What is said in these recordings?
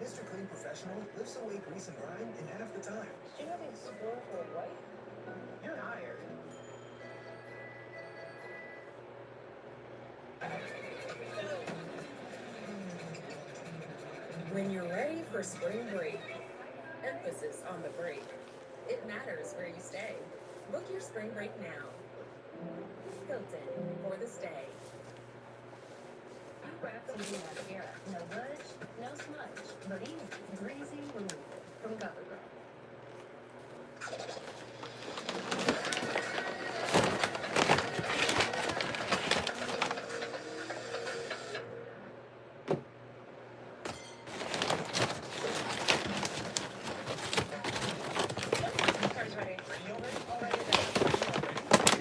Mr. Clean Professional lifts away grease and grime in half the time. Do you have a score for white? You're hired. When you're ready for spring break, emphasis on the break. It matters where you stay. Book your spring break now. Hilton, for the stay. Wrap TV mascara. No budge, no smudge, but easy, greasy removal from CoverGirl.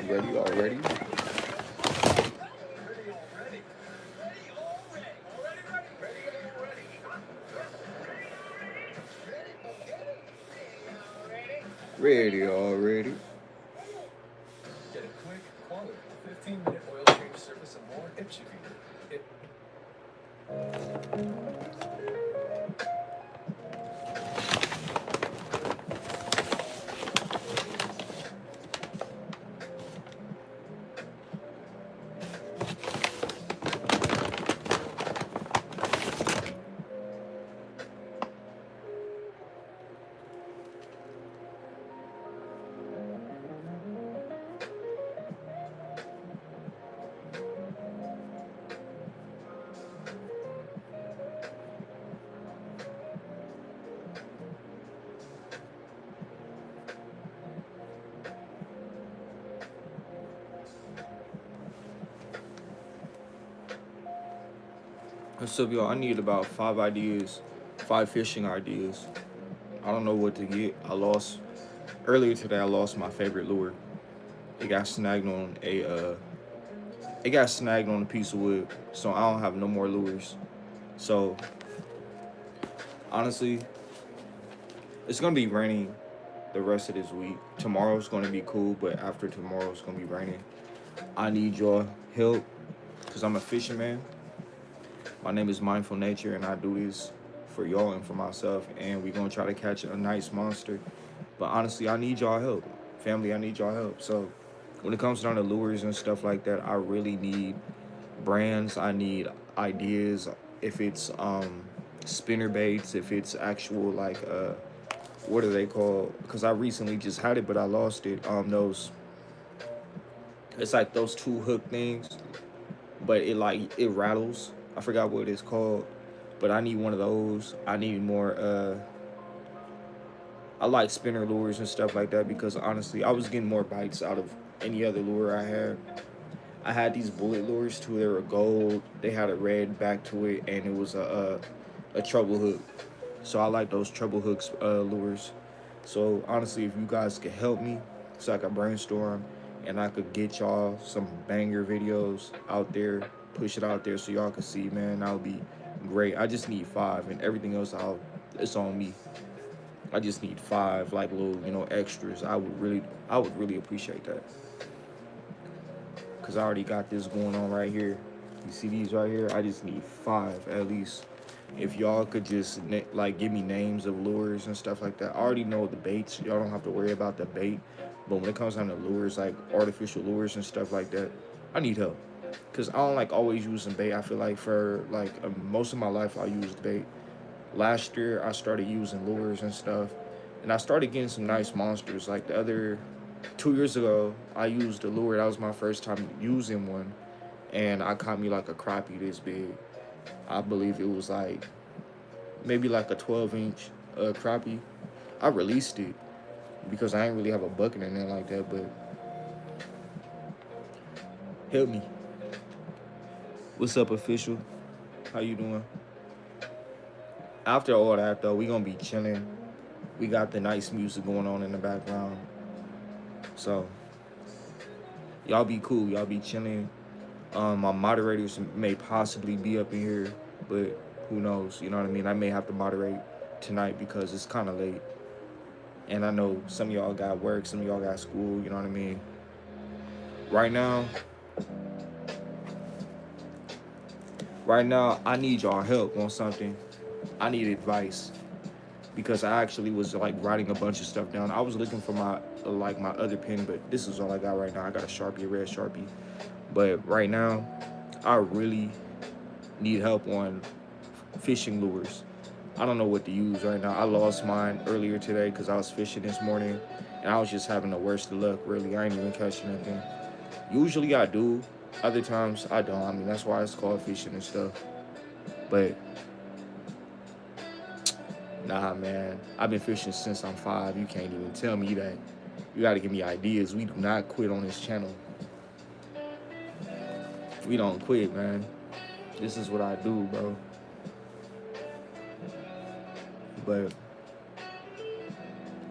Ready already? Ready already? Get a quick, quality, 15-minute oil change service and more at Chippy. What's up, y'all? I need about 5 ideas, 5 fishing ideas. I don't know what to get. Earlier today I lost my favorite lure. It got snagged on a piece of wood, so I don't have no more lures. So honestly, it's gonna be raining the rest of this week. Tomorrow's gonna be cool, but after tomorrow it's gonna be raining. I need your help because I'm a fisherman. My name is Mindful Nature, and I do this for y'all and for myself, and we're gonna try to catch a nice monster. But honestly, I need y'all help. Family, I need y'all help. So when it comes down to lures and stuff like that, I really need brands. I need ideas. If it's spinner baits, if it's actual like what are they called? Because I recently just had it, but I lost it. It's like those 2 hook things, but it rattles. I forgot what it's called, but I need one of those. I need more. I like spinner lures and stuff like that because honestly, I was getting more bites out of any other lure I had. I had these bullet lures too. They were gold. They had a red back to it, and it was a treble hook. So I like those treble hooks lures. So honestly, if you guys could help me, so I could brainstorm and I could get y'all some banger videos out there, push it out there so y'all can see, man, that would be great. I just need 5, and everything else it's on me. I just need 5 like little extras. I would really appreciate that, because I already got this going on right here. You see these right here? I just need 5 at least. If y'all could just give me names of lures and stuff like that. I already know the baits. Y'all don't have to worry about the bait. But when it comes down to lures, like artificial lures and stuff like that, I need help. Because I don't like always using bait. I feel like for most of my life I used bait. Last year I started using lures and stuff. And I started getting some nice monsters. Like the other 2 years ago, I used a lure. That was my first time using one. And I caught me like a crappie this big. I believe it was maybe like a 12-inch crappie. I released it because I ain't really have a bucket in there like that, but help me. What's up, official? How you doing? After all that though, we gonna be chilling. We got the nice music going on in the background. So y'all be cool. Y'all be chilling. My moderators may possibly be up in here, but who knows? You know what I mean? I may have to moderate tonight because it's kind of late. And I know some of y'all got work, some of y'all got school, you know what I mean? Right now, I need y'all help on something. I need advice because I actually was like writing a bunch of stuff down. I was looking for my other pen, but this is all I got right now. I got a Sharpie, a red Sharpie. But right now, I really need help on fishing lures. I don't know what to use right now. I lost mine earlier today because I was fishing this morning and I was just having the worst of luck, really. I ain't even catching anything. Usually I do. Other times I don't. I mean, that's why it's called fishing and stuff. But nah, man. I've been fishing since I'm 5. You can't even tell me that. You got to give me ideas. We do not quit on this channel. We don't quit, man. This is what I do, bro. But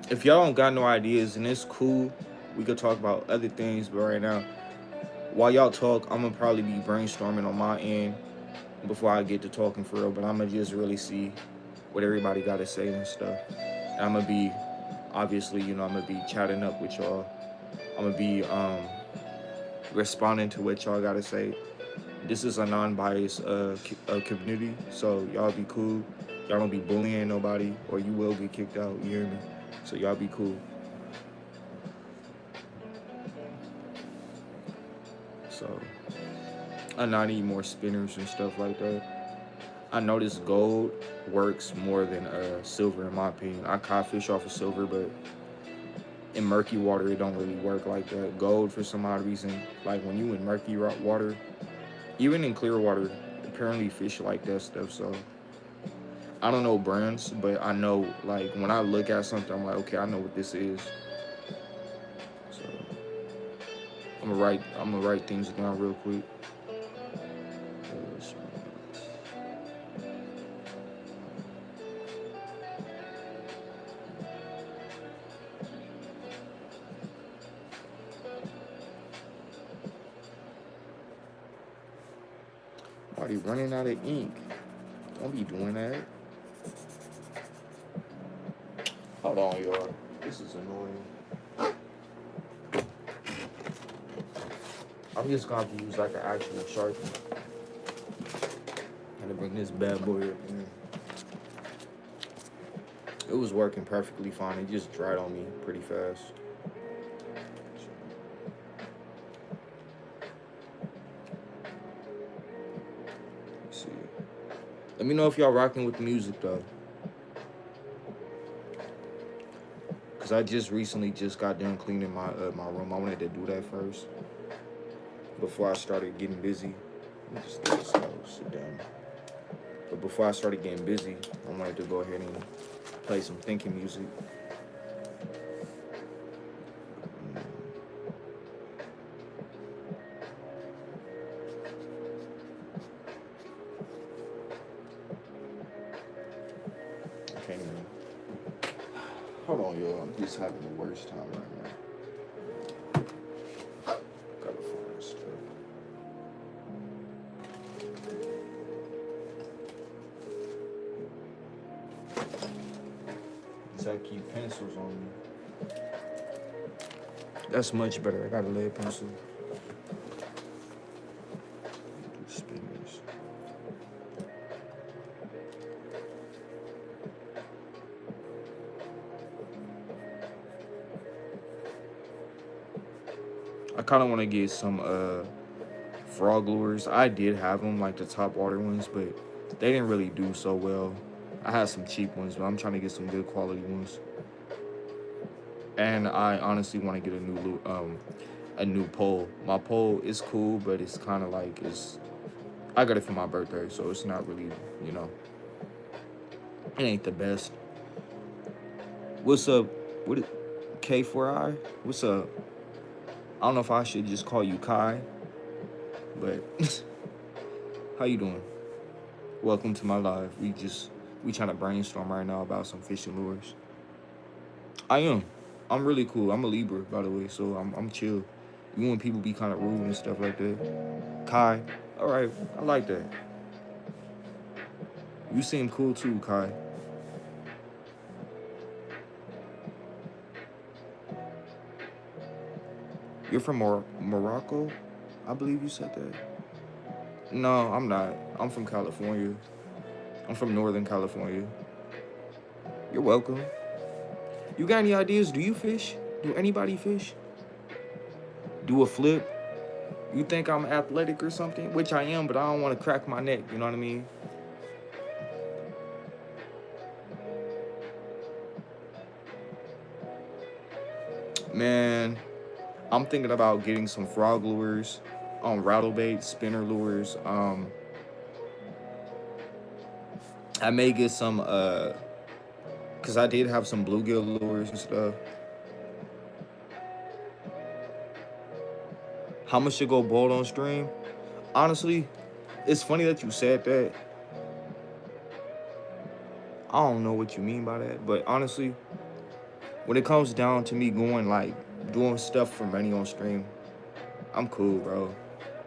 if y'all don't got no ideas, and it's cool, we could talk about other things. But right now, while y'all talk, I'm gonna probably be brainstorming on my end before I get to talking for real. But I'm gonna just really see what everybody got to say and stuff. And I'm gonna be, obviously, you know, I'm gonna be chatting up with y'all. I'm gonna be responding to what y'all got to say. This is a non-biased community, so y'all be cool. Y'all don't be bullying nobody, or you will get kicked out. You hear me? So y'all be cool. So I need more spinners and stuff like that. I noticed gold works more than silver in my opinion. I caught fish off of silver, but in murky water it don't really work like that. Gold, for some odd reason, like when you in murky water, even in clear water, apparently fish like that stuff. So I don't know brands, but I know, like, when I look at something, I'm like, okay, I know what this is. So I'm gonna write things down real quick. Already running out of ink. Don't be doing that. Hold on, y'all. This is annoying. I'm just gonna have to use like an actual Sharpie. Gotta bring this bad boy up in. It was working perfectly fine. It just dried on me pretty fast. Let's see. Let me know if y'all rocking with the music though. Cause I just recently got done cleaning my my room. I wanted to do that first before I started getting busy. Let me just do this out, sit down. But before I started getting busy, I wanted to go ahead and play some thinking music. I can't even. Hold on, y'all. I'm just having the worst time right now. Gotta find stuff. I keep pencils on me. That's much better. I got a lead pencil. Do spinners. I kind of want to get some frog lures. I did have them, like the top water ones, but they didn't really do so well. I had some cheap ones, but I'm trying to get some good quality ones. And I honestly want to get a new pole. My pole is cool, but it's kind of like I got it for my birthday, so it's not really, you know, it ain't the best. What's up? What K4I? What's up? I don't know if I should just call you Kai, but how you doing? Welcome to my live. We trying to brainstorm right now about some fishing lures. I am. I'm really cool. I'm a Libra, by the way, so I'm chill. Even when people be kind of rude and stuff like that. Kai, all right, I like that. You seem cool too, Kai. You're from Morocco? I believe you said that. No, I'm not. I'm from California. I'm from Northern California. You're welcome. You got any ideas? Do you fish? Do anybody fish? Do a flip? You think I'm athletic or something? Which I am, but I don't want to crack my neck. You know what I mean? Man, I'm thinking about getting some frog lures, rattle bait, spinner lures. I may get some, cause I did have some bluegill lures and stuff. How much should go boiled on stream? Honestly, it's funny that you said that. I don't know what you mean by that, but honestly, when it comes down to me going like doing stuff for money on stream, I'm cool, bro.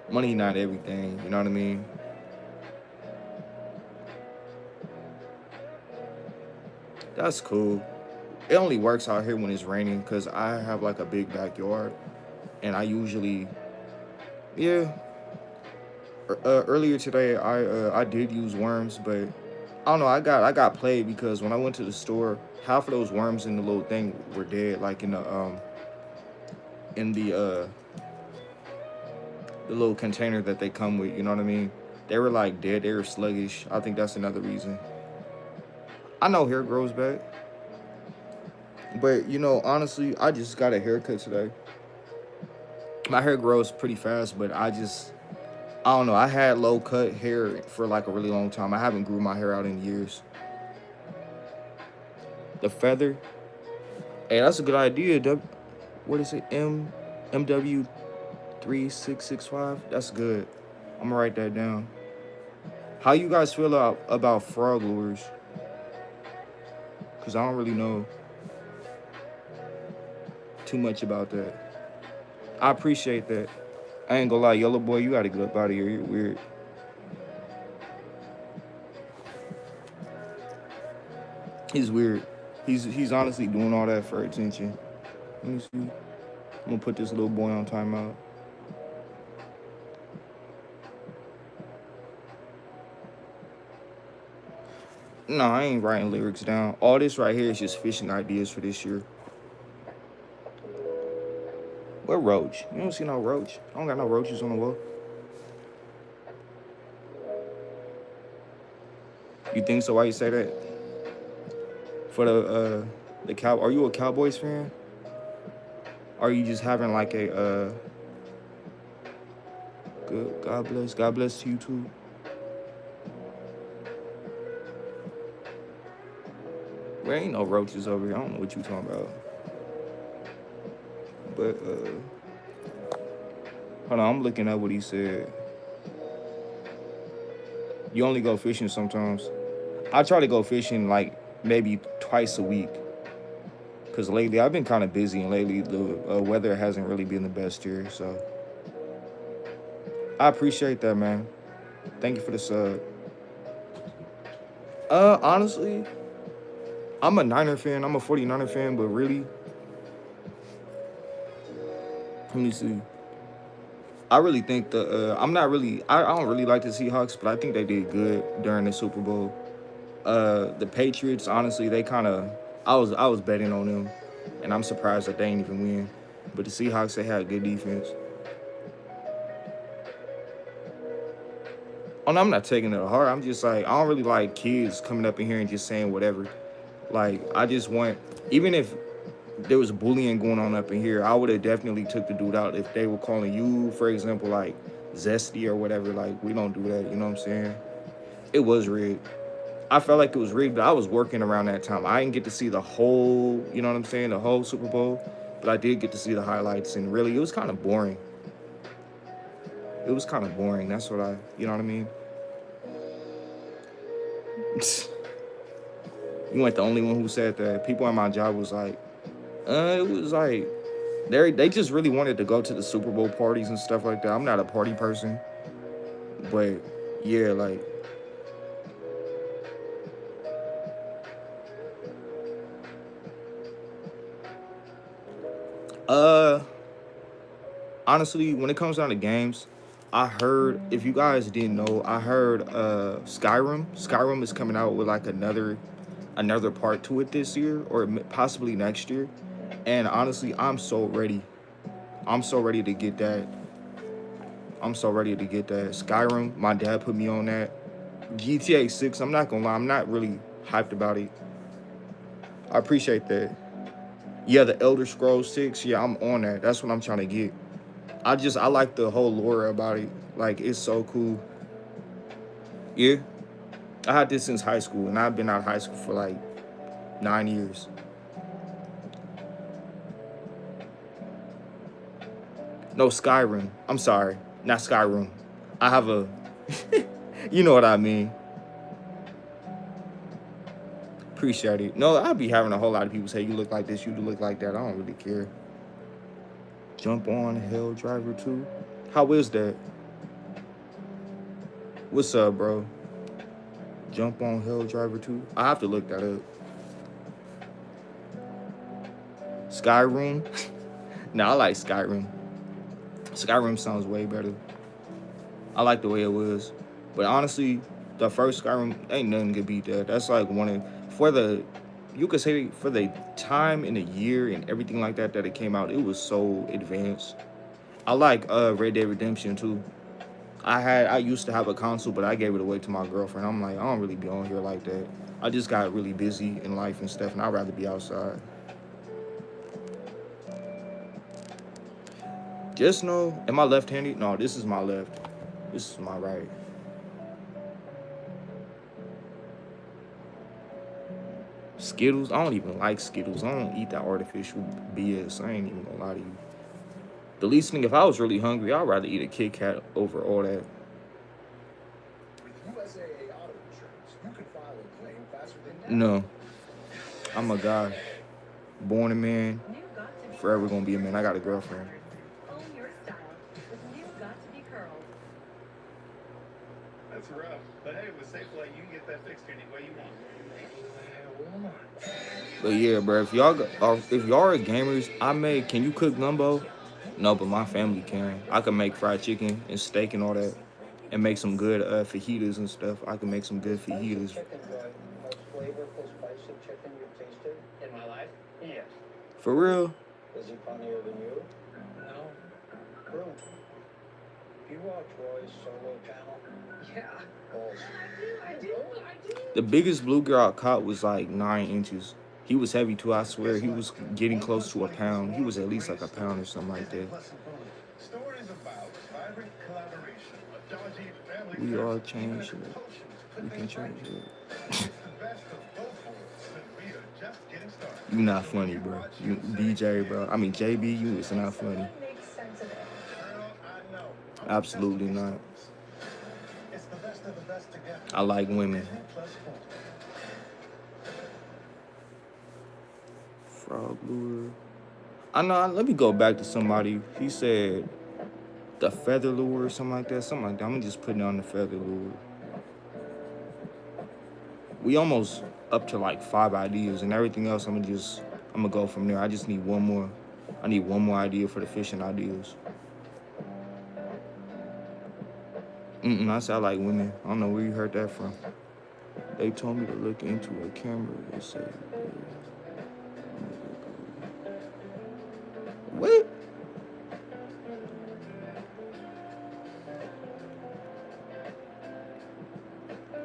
Money not everything, you know what I mean? That's cool. It only works out here when it's raining because I have like a big backyard, and I usually, yeah. Earlier today, I did use worms, but I don't know. I got played because when I went to the store, half of those worms in the little thing were dead, like in the little container that they come with. You know what I mean? They were like dead. They were sluggish. I think that's another reason. I know hair grows back, but you know, honestly, I just got a haircut today. My hair grows pretty fast, but I don't know. I had low cut hair for like a really long time. I haven't grew my hair out in years. The feather. Hey, that's a good idea. What is it? MW 3665. That's good. I'm gonna write that down. How you guys feel about frog lures? Cause I don't really know too much about that. I appreciate that. I ain't gonna lie, yellow boy, you gotta get up out of here. You're weird. He's weird. He's honestly doing all that for attention. Let me see. I'm gonna put this little boy on timeout. No, I ain't writing lyrics down. All this right here is just fishing ideas for this year. What roach? You don't see no roach. I don't got no roaches on the wall. You think so? Why you say that? For the cow? Are you a Cowboys fan? Are you just having like a good God bless to you too. There ain't no roaches over here. I don't know what you talking about. But hold on, I'm looking up what he said. You only go fishing sometimes. I try to go fishing like maybe twice a week. Cause lately I've been kind of busy, and lately the weather hasn't really been the best here. So I appreciate that, man. Thank you for the sub. Honestly, I'm a Niner fan. I'm a 49er fan, but really, let me see. I really think I don't really like the Seahawks, but I think they did good during the Super Bowl. The Patriots, honestly, they kind of, I was betting on them, and I'm surprised that they ain't even win. But the Seahawks, they had good defense. Oh, no, I'm not taking it to heart. I'm just like, I don't really like kids coming up in here and just saying whatever. Like, I just want, even if there was bullying going on up in here, I would have definitely took the dude out if they were calling you, for example, like Zesty or whatever. Like, we don't do that, you know what I'm saying? It was rigged. I felt like it was rigged, but I was working around that time. I didn't get to see the whole, you know what I'm saying, the whole Super Bowl, but I did get to see the highlights, and really, it was kind of boring. It was kind of boring. That's what you know what I mean? You weren't the only one who said that. People at my job was like, it was like, they just really wanted to go to the Super Bowl parties and stuff like that. I'm not a party person, but yeah, like, honestly, when it comes down to games, I heard, if you guys didn't know, I heard Skyrim. Skyrim is coming out with like another part to it this year or possibly next year. And honestly, I'm so ready. I'm so ready to get that. I'm so ready to get that. Skyrim, my dad put me on that. GTA 6, I'm not gonna lie, I'm not really hyped about it. I appreciate that. Yeah, the Elder Scrolls 6, yeah, I'm on that. That's what I'm trying to get. I like the whole lore about it. Like, it's so cool. Yeah. I had this since high school, and I've been out of high school for like 9 years. No, Skyrim. I'm sorry. Not Skyrim. I have a... you know what I mean. Appreciate it. No, I'd be having a whole lot of people say, you look like this, you look like that. I don't really care. Jump on Hell Driver 2. How is that? What's up, bro? Jump on Hell Driver 2. I have to look that up. Skyrim. Nah, I like Skyrim. Skyrim sounds way better. I like the way it was. But honestly, the first Skyrim, ain't nothing could beat that. That's like you could say for the time in the year and everything like that it came out, it was so advanced. I like Red Dead Redemption too. I used to have a console, but I gave it away to my girlfriend. I'm like, I don't really be on here like that. I just got really busy in life and stuff, and I'd rather be outside. Just know, am I left-handed? No, this is my left. This is my right. Skittles? I don't even like Skittles. I don't eat that artificial BS. I ain't even gonna lie to you. The least thing, if I was really hungry, I'd rather eat a Kit Kat over all that. With USAA Auto Insurance, you can file a claim faster than No. I'm a guy. Born a man. Forever gonna be a man. I got a girlfriend. Own your style with New Got to Be Curled. That's rough. But hey, with Safeway, you can get that fixed any way you want. But yeah, bro, if y'all are gamers, can you cook gumbo? No, but my family can. I can make fried chicken and steak and all that, and make some good fajitas and stuff. I can make some good fajitas. Most flavorful, spicy chicken you've tasted In my life? Yes. For real? Is he funnier than you? No. True. Do you watch Roy's solo channel? Yeah. Balls. I do. The biggest bluegill I caught was like 9 inches. He was heavy too, I swear. He was getting close to a pound. He was at least like a pound or something like that. Stories about vibrant collaboration, a dodgy family. We are changing it. We can change it. It's the best of both worlds, and we are just getting started. You not funny, bro. You DJ, bro. I mean JB, you is not funny. Makes sense of it. Girl, I know. Absolutely not. It's the best of the best together. I like women. Plus four. Frog lure. I know. Let me go back to somebody. He said the feather lure or something like that. Something like that. I'm just putting on the feather lure. We almost up to like 5 ideas, and everything else I'm gonna go from there. I just need one more. I need one more idea for the fishing ideas. I said I like women. I don't know where you heard that from. They told me to look into a camera. They said, what?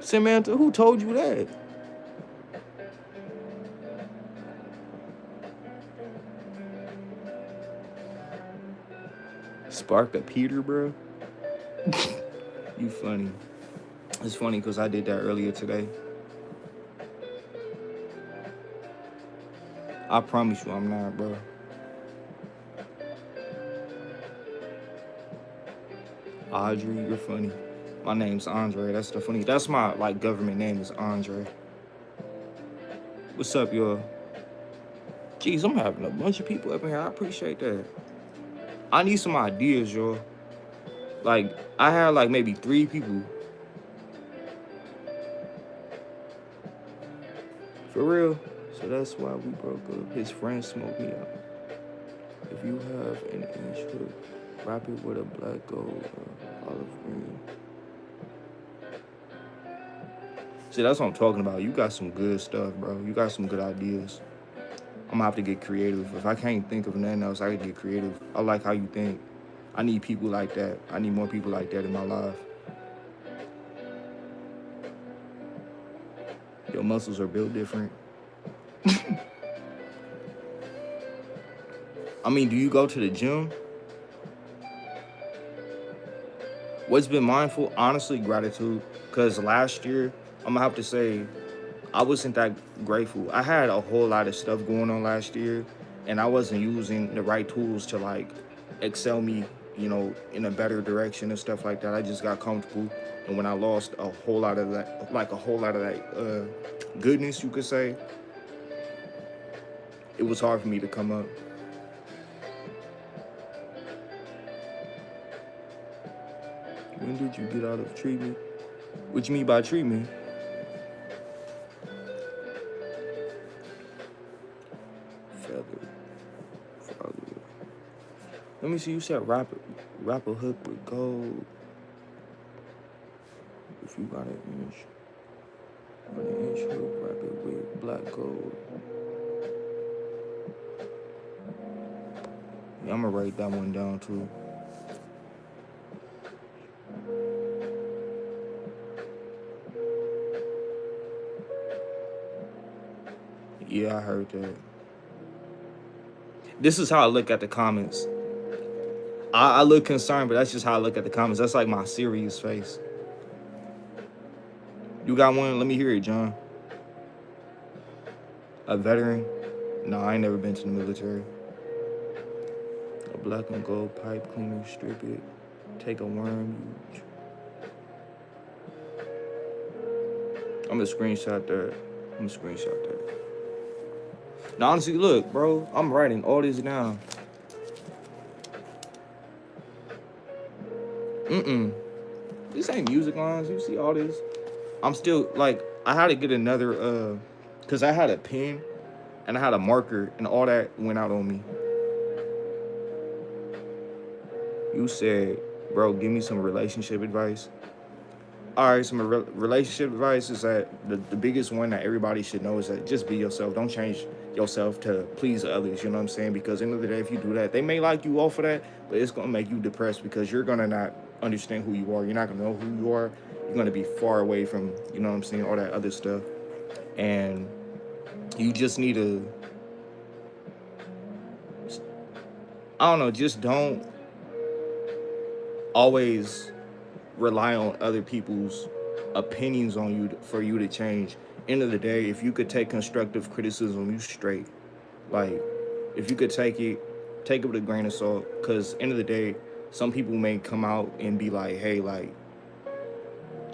Samantha, who told you that? Spark a Peter, bro. You funny. It's funny because I did that earlier today. I promise you I'm not, bro. Audrey, you're funny. My name's Andre. That's the funny. That's my like government name is Andre. What's up, y'all? Jeez, I'm having a bunch of people up in here. I appreciate that. I need some ideas, y'all. Like, I had like maybe 3 people. For real. So that's why we broke up. His friend smoked me out. If you have an inch hook, wrap it with a black gold or olive green. See, that's what I'm talking about. You got some good stuff, bro. You got some good ideas. I'm gonna have to get creative. If I can't think of nothing else, I can get creative. I like how you think. I need people like that. I need more people like that in my life. Your muscles are built different. I mean, do you go to the gym? What's been mindful? Honestly, gratitude. Because last year, I'm gonna have to say, I wasn't that grateful. I had a whole lot of stuff going on last year, and I wasn't using the right tools to like excel me, you know, in a better direction and stuff like that. I just got comfortable, and when I lost a whole lot of that, goodness, you could say, it was hard for me to come up. When did you get out of treatment? What you mean by treatment? Feather. Let me see. You said wrap a hook with gold. If you got an inch hook, wrap it with black gold. Yeah, I'm gonna write that one down too. Yeah, I heard that. This is how I look at the comments. I look concerned, but that's just how I look at the comments. That's like my serious face. You got one? Let me hear it, John. A veteran? No, I ain't never been to the military. A black and gold pipe cleaner, strip it. Take a worm. I'm gonna screenshot that. Now, honestly, look, bro, I'm writing all this down. This ain't music lines. You see all this? I'm still, like, I had to get another, because I had a pen and I had a marker and all that went out on me. You said, bro, give me some relationship advice. All right, some relationship advice is that the biggest one that everybody should know is that just be yourself. Don't change yourself to please others, you know what I'm saying? Because at the end of the day, if you do that, they may like you off of that, but it's going to make you depressed because you're going to not understand who you are. You're not going to know who you are. You're going to be far away from, you know what I'm saying, all that other stuff. And you just need to, I don't know, just don't always rely on other people's opinions on you for you to change. End of the day, if you could take constructive criticism, you straight. Like, if you could take it with a grain of salt, because end of the day, some people may come out and be like, hey, like,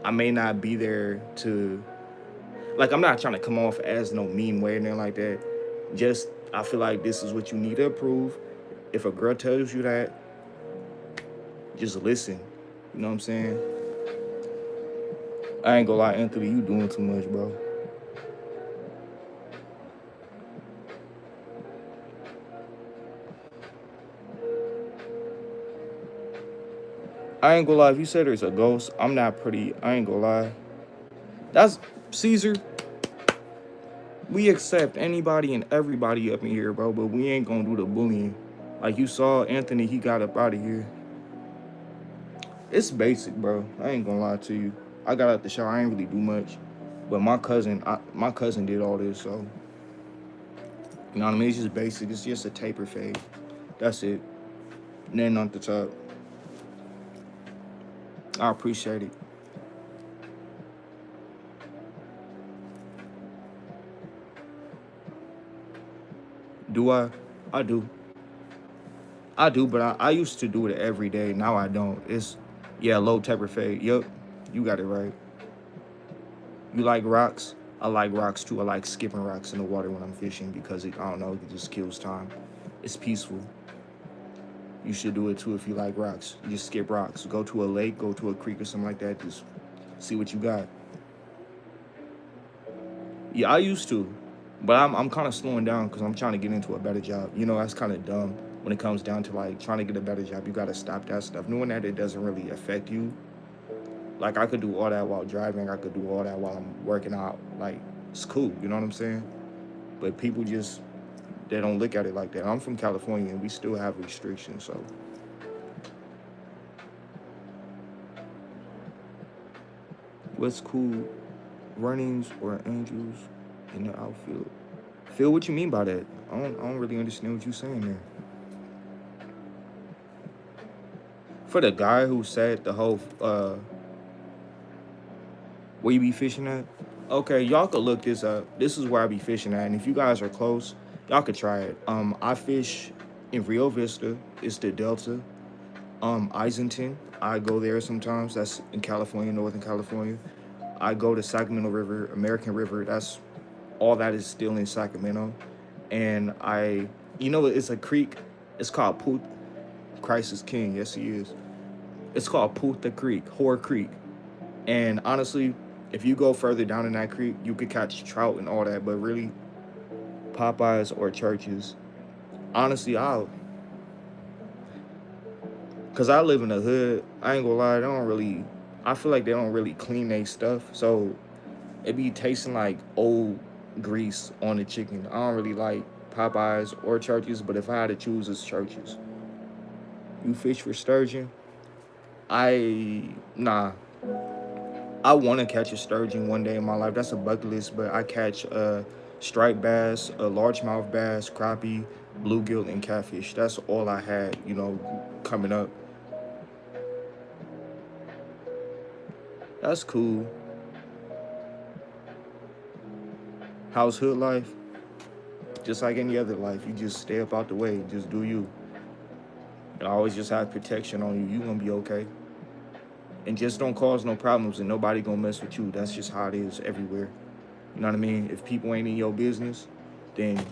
I may not be there to, like, I'm not trying to come off as no mean way or anything like that. Just, I feel like this is what you need to approve. If a girl tells you that, just listen. You know what I'm saying? I ain't gonna lie, Anthony, you doing too much, bro. I ain't gonna lie, if you said there's a ghost, I'm not pretty. I ain't gonna lie. That's Caesar. We accept anybody and everybody up in here, bro, but we ain't gonna do the bullying. Like you saw Anthony, he got up out of here. It's basic, bro. I ain't gonna lie to you. I got out the shower. I ain't really do much, but my cousin did all this, so you know what I mean. It's just basic. It's just a taper fade. That's it. Nothing on the top. I appreciate it. Do I? I do. I do, but I used to do it every day. Now I don't. It's yeah, low taper fade. Yup, you got it right. You like rocks? I like rocks too. I like skipping rocks in the water when I'm fishing because I don't know, it just kills time. It's peaceful. You should do it too if you like rocks. You just skip rocks. Go to a lake, go to a creek or something like that. Just see what you got. Yeah, I used to, but I'm kind of slowing down because I'm trying to get into a better job. You know, that's kind of dumb when it comes down to like trying to get a better job. You gotta stop that stuff. Knowing that it doesn't really affect you. Like I could do all that while driving. I could do all that while I'm working out. Like it's cool. You know what I'm saying? But people just they don't look at it like that. I'm from California and we still have restrictions. So what's cool? Runnings or angels in the outfield? Phil, what you mean by that? I don't really understand what you're saying there. For the guy who said the whole where you be fishing at? Okay, y'all could look this up. This is where I be fishing at, and if you guys are close, y'all could try it. I fish in Rio Vista. It's the Delta. Isenton. I go there sometimes. That's in California, Northern California. I go to Sacramento River, American River. That's all that is still in Sacramento. And it's a creek. It's called Put. Christ is King. Yes, he is. It's called Puta Creek, Whore Creek. And honestly, if you go further down in that creek, you could catch trout and all that. But really, Popeyes or churches. Honestly, cause I live in the hood. I ain't gonna lie, I feel like they don't really clean their stuff. So it be tasting like old grease on the chicken. I don't really like Popeyes or churches, but if I had to choose, it's churches. You fish for sturgeon? Nah. I want to catch a sturgeon one day in my life. That's a bucket list, but I catch striped bass, a largemouth bass, crappie, bluegill, and catfish. That's all I had, coming up. That's cool. How's hood life? Just like any other life. You just stay up out the way. Just do you. And always just have protection on you. You gonna be okay. And just don't cause no problems and nobody gonna mess with you. That's just how it is everywhere. You know what I mean? If people ain't in your business, then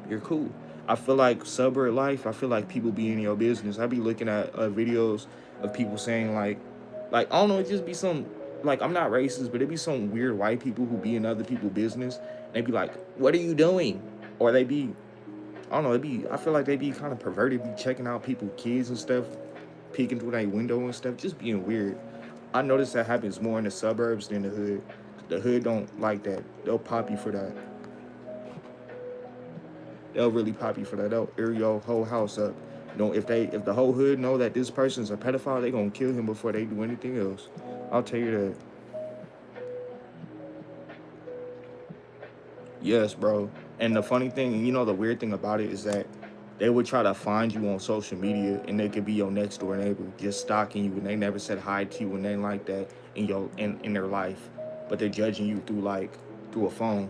you're cool. I feel like suburb life, I feel like people be in your business. I be looking at videos of people saying like, I don't know, it just be some, like, I'm not racist, but it be some weird white people who be in other people's business. And they be like, what are you doing? Or they be, I don't know, I feel like they be kind of perverted, be checking out people's kids and stuff, peeking through their window and stuff, just being weird. I notice that happens more in the suburbs than the hood. The hood don't like that. They'll pop you for that. They'll really pop you for that. They'll air your whole house up. If the whole hood know that this person's a pedophile, they gonna kill him before they do anything else. I'll tell you that. Yes, bro. And the funny thing, and the weird thing about it is that they would try to find you on social media and they could be your next door neighbor, just stalking you, and they never said hi to you and they like that in their life. But they're judging you through a phone.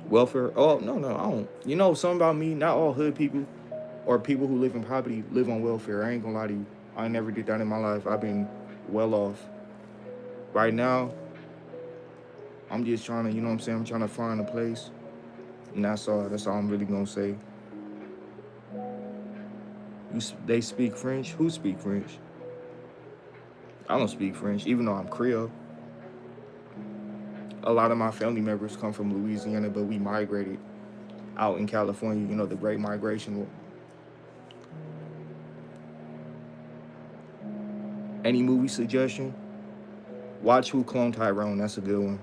Welfare? Oh, no, I don't. Something about me, not all hood people or people who live in poverty live on welfare. I ain't gonna lie to you. I never did that in my life. I've been well off. Right now, I'm just trying to, I'm trying to find a place. And that's all I'm really gonna say. They speak French? Who speak French? I don't speak French, even though I'm Creole. A lot of my family members come from Louisiana, but we migrated out in California, the Great Migration. Any movie suggestion? Watch Who Cloned Tyrone. That's a good one.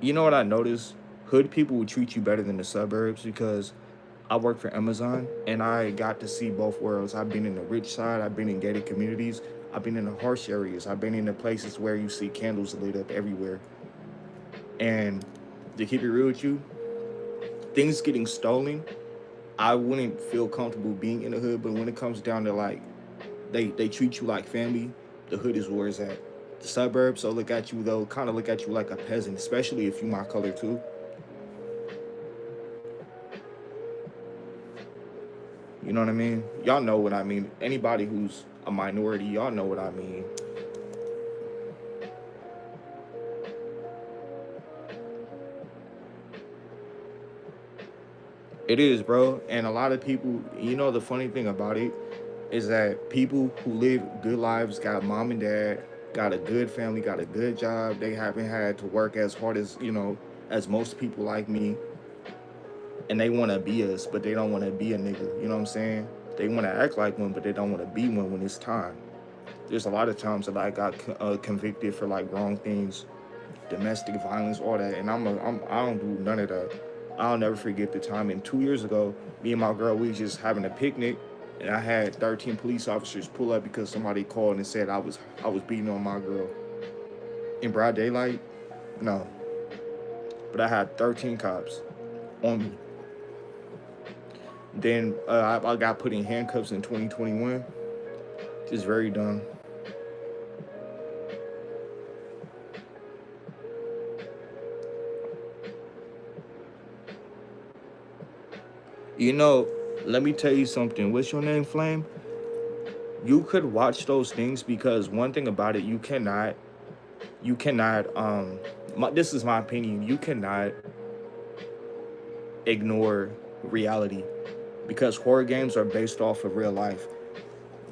You know what I noticed? Hood people will treat you better than the suburbs because I work for Amazon and I got to see both worlds. I've been in the rich side, I've been in gated communities, I've been in the harsh areas, I've been in the places where you see candles lit up everywhere. And to keep it real with you, things getting stolen, I wouldn't feel comfortable being in the hood, but when it comes down to like they treat you like family. The hood is where it's at. The suburbs, they'll look at you, they'll kind of look at you like a peasant, especially if you my color too. You know what I mean? Y'all know what I mean. Anybody who's a minority, y'all know what I mean. It is, bro. And a lot of people, you know, the funny thing about it is that people who live good lives, got mom and dad, got a good family, got a good job. They haven't had to work as hard as, you know, as most people like me. And they want to be us, but they don't want to be a nigga. You know what I'm saying? They want to act like one, but they don't want to be one when it's time. There's a lot of times that I got convicted for like wrong things, domestic violence, all that, and I don't do none of that. I'll never forget the time. And 2 years ago, me and my girl, we was just having a picnic, and I had 13 police officers pull up because somebody called and said I was beating on my girl in broad daylight. No, but I had 13 cops on me. Then I got put in handcuffs in 2021. Just very dumb. You know, let me tell you something. What's your name, Flame? You could watch those things because one thing about it, you cannot, this is my opinion, you cannot ignore reality because horror games are based off of real life.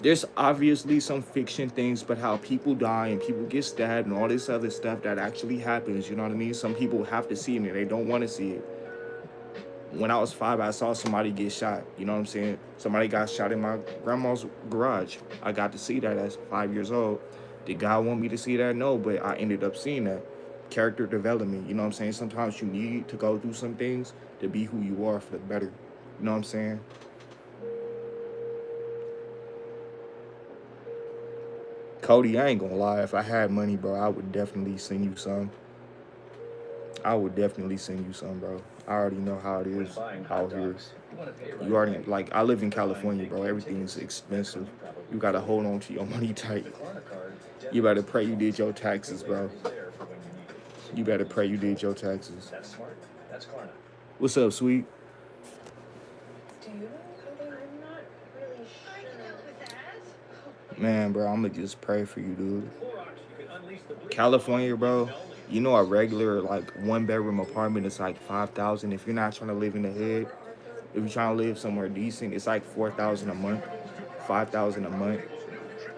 There's obviously some fiction things, but how people die and people get stabbed and all this other stuff that actually happens, you know what I mean? Some people have to see it and they don't want to see it. When I was 5, I saw somebody get shot. You know what I'm saying? Somebody got shot in my grandma's garage. I got to see that at 5 years old. Did God want me to see that? No, but I ended up seeing that. Character development, you know what I'm saying? Sometimes you need to go through some things to be who you are for the better. You know what I'm saying? Cody, I ain't gonna lie. If I had money, bro, I would definitely send you some. I would definitely send you some, bro. I already know how it is out here. You already, like, I live in California, bro. Everything's expensive. You gotta hold on to your money tight. You better pray you did your taxes, bro. You better pray you did your taxes. That's smart. That's Klarna. What's up, sweet? Do you know how they I'm not really sure. Man, bro, I'm gonna just pray for you, dude. California, bro. You know, a regular, like, 1-bedroom apartment is like 5,000. If you're not trying to live in the hood, if you're trying to live somewhere decent, it's like 4,000 a month, 5,000 a month,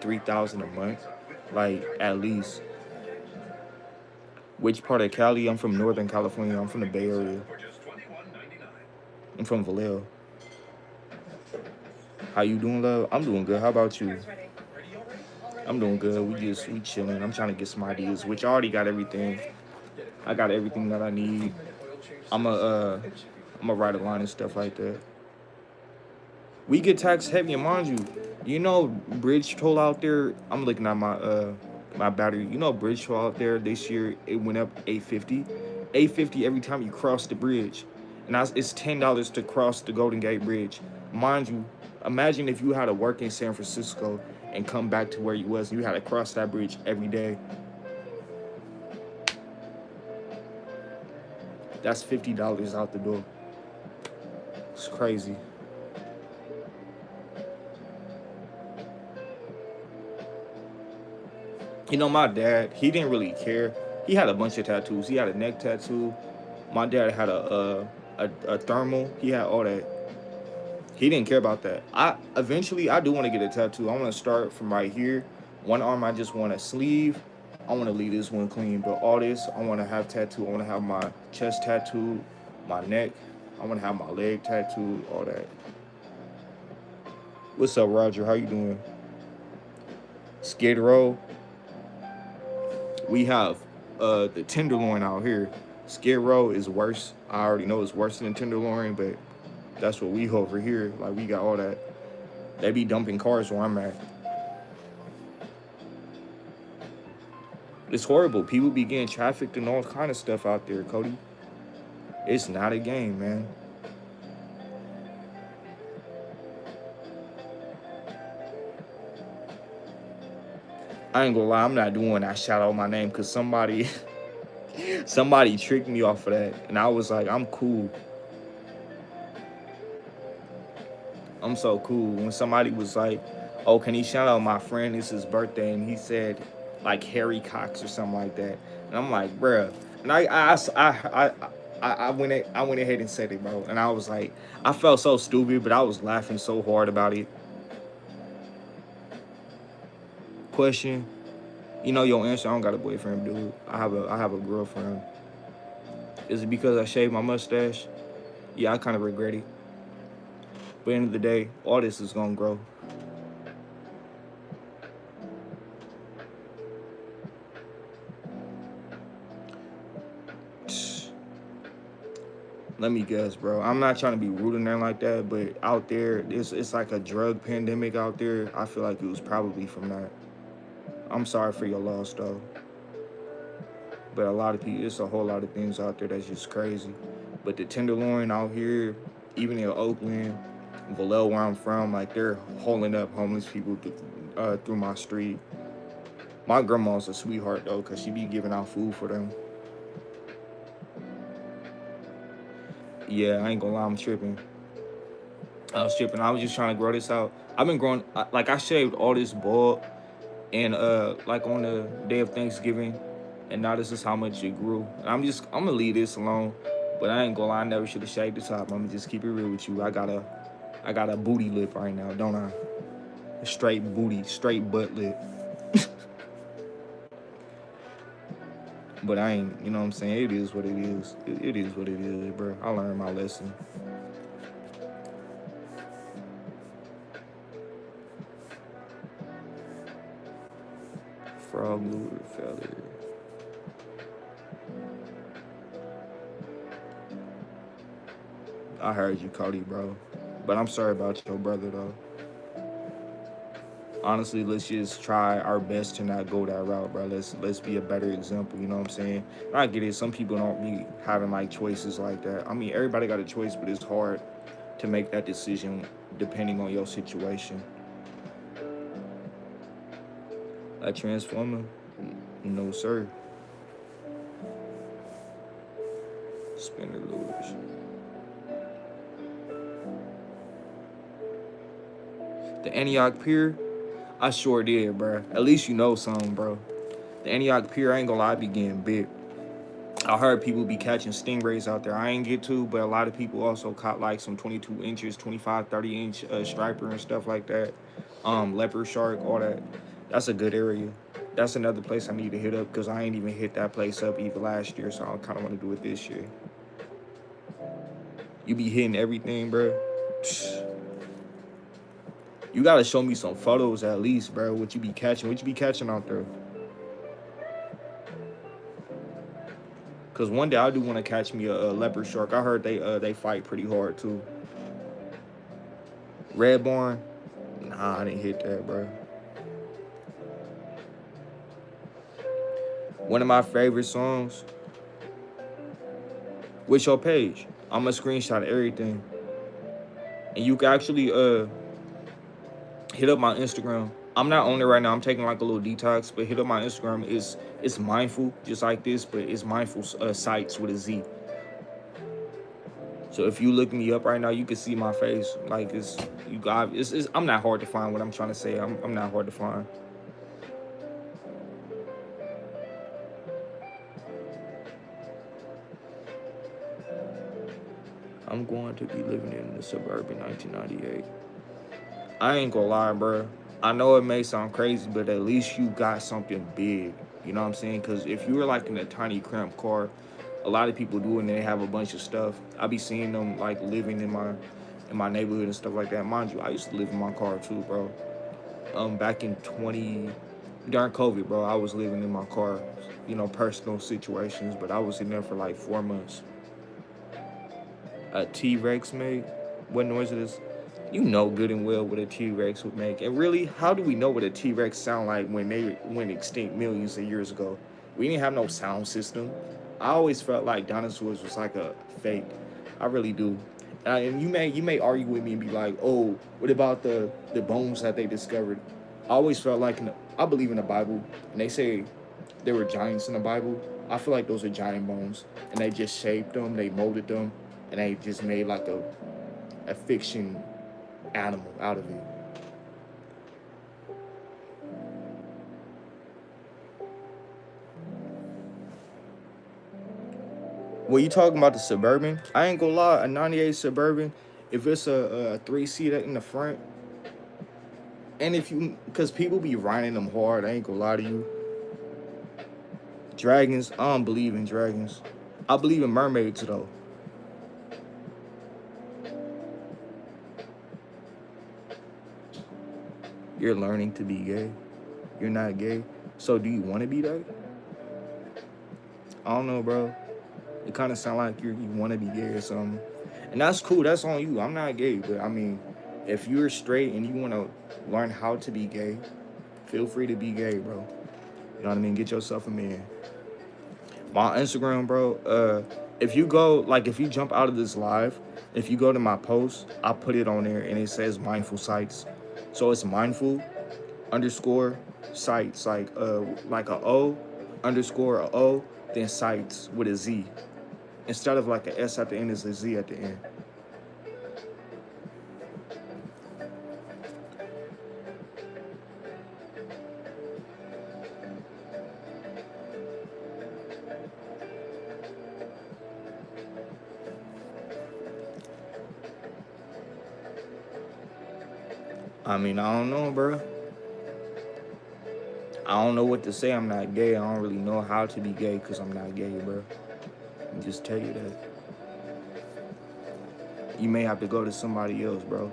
3,000 a month, like, at least. Which part of Cali? I'm from Northern California. I'm from the Bay Area. I'm from Vallejo. How you doing, love? I'm doing good. How about you? I'm doing good. We chilling. I'm trying to get some ideas, which I already got everything. I got everything that I need. I'm a write a line and stuff like that. We get tax heavy, and mind you know, bridge toll out there. I'm looking at my battery. You know, bridge toll out there this year, it went up $8.50. $8.50 every time you cross the bridge, and it's $10 to cross the Golden Gate Bridge. Mind you, imagine if you had to work in San Francisco and come back to where you was, and you had to cross that bridge every day. That's $50 out the door. It's crazy. You know, my dad, he didn't really care. He had a bunch of tattoos. He had a neck tattoo. My dad had a thermal. He had all that. He didn't care about that. Eventually I do want to get a tattoo. I want to start from right here. One arm I just want a sleeve. I want to leave this one clean, but all this I want to have tattoo. I want to have my chest tattoo, my neck. I want to have my leg tattooed, all that. What's up, Roger? How you doing? Skid Row. We have the Tenderloin out here. Skid Row is worse. I already know it's worse than Tenderloin, but that's what we over here. Like, we got all that. They be dumping cars where I'm at. It's horrible. People be getting trafficked and all kind of stuff out there, Cody. It's not a game, man. I ain't gonna lie, I'm not doing that shout out my name because somebody somebody tricked me off of that. And I was like, I'm cool. I'm so cool. When somebody was like, oh, can he shout out my friend? It's his birthday. And he said like Harry Cox or something like that. And I'm like, bruh. And I went ahead and said it, bro. And I was like, I felt so stupid, but I was laughing so hard about it. Question. You know your answer. I don't got a boyfriend, dude. I have a girlfriend. Is it because I shaved my mustache? Yeah, I kind of regret it. But at the end of the day, all this is gonna grow. Let me guess, bro. I'm not trying to be rude in there like that, but out there, it's like a drug pandemic out there. I feel like it was probably from that. I'm sorry for your loss, though. But a lot of people, it's a whole lot of things out there that's just crazy. But the Tenderloin out here, even in Oakland, Vallejo, where I'm from, like they're holding up homeless people through my street. My grandma's a sweetheart though, cause she be giving out food for them. Yeah, I ain't gonna lie, I'm tripping. I was tripping. I was just trying to grow this out. I've been growing, like I shaved all this bald, and like on the day of Thanksgiving, and now this is how much it grew. And I'm gonna leave this alone. But I ain't gonna lie, I never should have shaved the top. I'm gonna just keep it real with you. I got a booty lip right now, don't I? A straight booty, straight butt lip. But I ain't, you know what I'm saying? It is what it is. It is what it is, bro. I learned my lesson. Frog lure feather. I heard you, Cody, bro. But I'm sorry about your brother, though. Honestly, let's just try our best to not go that route, bro. Let's be a better example, you know what I'm saying? I get it. Some people don't be having, like, choices like that. I mean, everybody got a choice, but it's hard to make that decision depending on your situation. A transformer? No, sir. Spinner lures. The Antioch Pier, I sure did, bro. At least you know something, bro. The Antioch Pier, I ain't gonna lie, be getting big. I heard people be catching stingrays out there. I ain't get to, but a lot of people also caught like some 22 inches, 25, 30-inch striper and stuff like that. Leopard shark, all that. That's a good area. That's another place I need to hit up because I ain't even hit that place up even last year, so I kind of want to do it this year. You be hitting everything, bro. You gotta show me some photos at least, bro. What you be catching out there? Cause one day I do want to catch me a leopard shark. I heard they fight pretty hard too. Red barn? Nah, I didn't hit that, bro. One of my favorite songs. What's your page? I'm gonna screenshot everything, and you can actually hit up my Instagram. I'm not on it right now. I'm taking like a little detox, but hit up my Instagram. It's mindful, just like this, but it's mindful sites with a Z. So if you look me up right now, you can see my face. Like I'm not hard to find. What I'm trying to say, I'm not hard to find. I'm going to be living in the suburb in 1998. I ain't gonna lie, bro. I know it may sound crazy, but at least you got something big. You know what I'm saying? Because if you were like in a tiny cramped car, a lot of people do, and they have a bunch of stuff. I be seeing them like living in my neighborhood and stuff like that. Mind you, I used to live in my car too, bro. Back in during COVID, bro, I was living in my car. You know, personal situations, but I was in there for like 4 months. A T-Rex made? What noise it is? You know good and well what a T-Rex would make. And really, how do we know what a T-Rex sound like when they went extinct millions of years ago? We didn't have no sound system. I always felt like dinosaurs was like a fake. I really do. And you may argue with me and be like, oh, what about the bones that they discovered? I always felt like I believe in the Bible, and they say there were giants in the Bible. I feel like those are giant bones, and they just shaped them, they molded them, and they just made like a fiction animal out of it. When you talking about the Suburban, I ain't gonna lie, a 98 Suburban, if it's a 3-seater in the front, and if you, because people be riding them hard, I ain't gonna lie to you. Dragons, I don't believe in dragons. I believe in mermaids though. You're learning to be gay. You're not gay. So do you want to be that? I don't know, bro. It kind of sound like you want to be gay or something. And that's cool. That's on you. I'm not gay. But, I mean, if you're straight and you want to learn how to be gay, feel free to be gay, bro. You know what I mean? Get yourself a man. My Instagram, bro, if you go, like, if you jump out of this live, if you go to my post, I put it on there, and it says mindful sites. So it's mindful _ sites, like a O _ a O, then sites with a Z. Instead of like an S at the end, is a Z at the end. I mean, I don't know, bro. I don't know what to say. I'm not gay. I don't really know how to be gay because I'm not gay, bro. I'll just tell you that. You may have to go to somebody else, bro.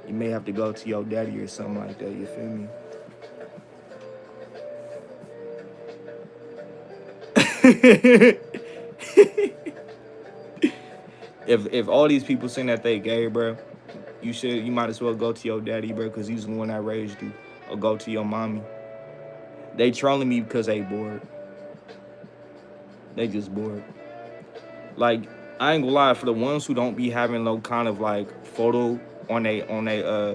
You may have to go to your daddy or something like that. You feel me? If all these people saying that they gay, bro, you might as well go to your daddy, bro, because he's the one that raised you. Or go to your mommy. They trolling me because they bored. They just bored. Like, I ain't gonna lie, for the ones who don't be having no kind of like photo on they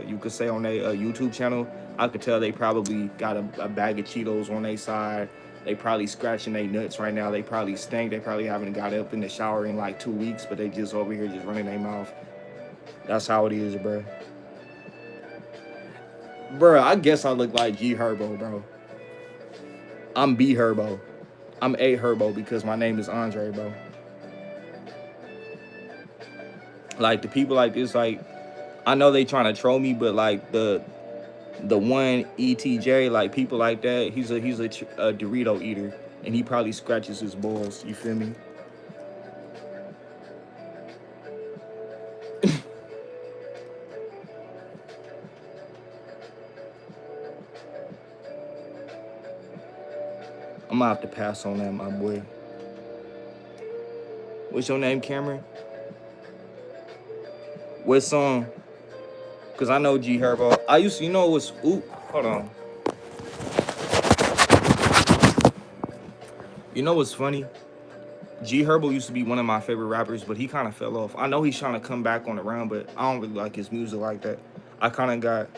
you could say on their YouTube channel, I could tell they probably got a bag of Cheetos on their side. They probably scratching their nuts right now. They probably stink. They probably haven't got up in the shower in like 2 weeks, but they just over here just running their mouth. That's how it is, bro. Bro, I guess I look like G Herbo, bro. I'm B Herbo. I'm A Herbo because my name is Andre, bro. Like, the people like this, like, I know they trying to troll me, but like the one ETJ, like people like that, he's a Dorito eater, and he probably scratches his balls. You feel me? I'm gonna have to pass on that, my boy. What's your name, Cameron? What song? Cause I know G Herbo. I used to, what's hold on. You know what's funny? G Herbo used to be one of my favorite rappers, but he kind of fell off. I know he's trying to come back on the round, but I don't really like his music like that. I kind of got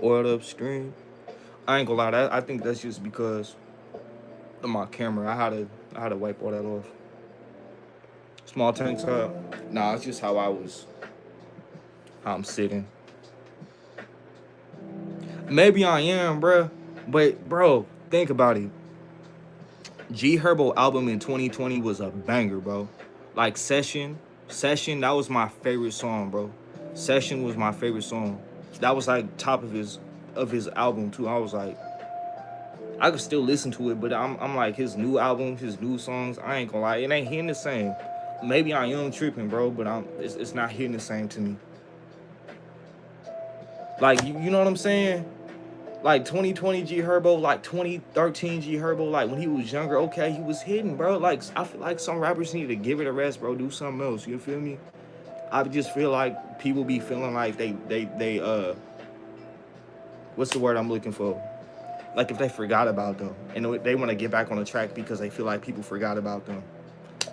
oiled up stream. I ain't gonna lie, I think that's just because of my camera. I had to wipe all that off. Small tank top. Nah, it's just how I'm sitting. Maybe I am, bro. But, bro, think about it. G Herbo album in 2020 was a banger, bro. Like, Session, that was my favorite song, bro. Session was my favorite song. That was, like, top of his album, too. I was like, I could still listen to it, but I'm like, his new album, his new songs, I ain't gonna lie, it ain't hitting the same. Maybe I am tripping, bro, but it's not hitting the same to me. Like, you know what I'm saying? Like 2020 G Herbo, like 2013 G Herbo, like when he was younger, okay, he was hitting, bro. Like, I feel like some rappers need to give it a rest, bro. Do something else. You feel me? I just feel like people be feeling like they what's the word I'm looking for? Like, if they forgot about them and they want to get back on the track because they feel like people forgot about them.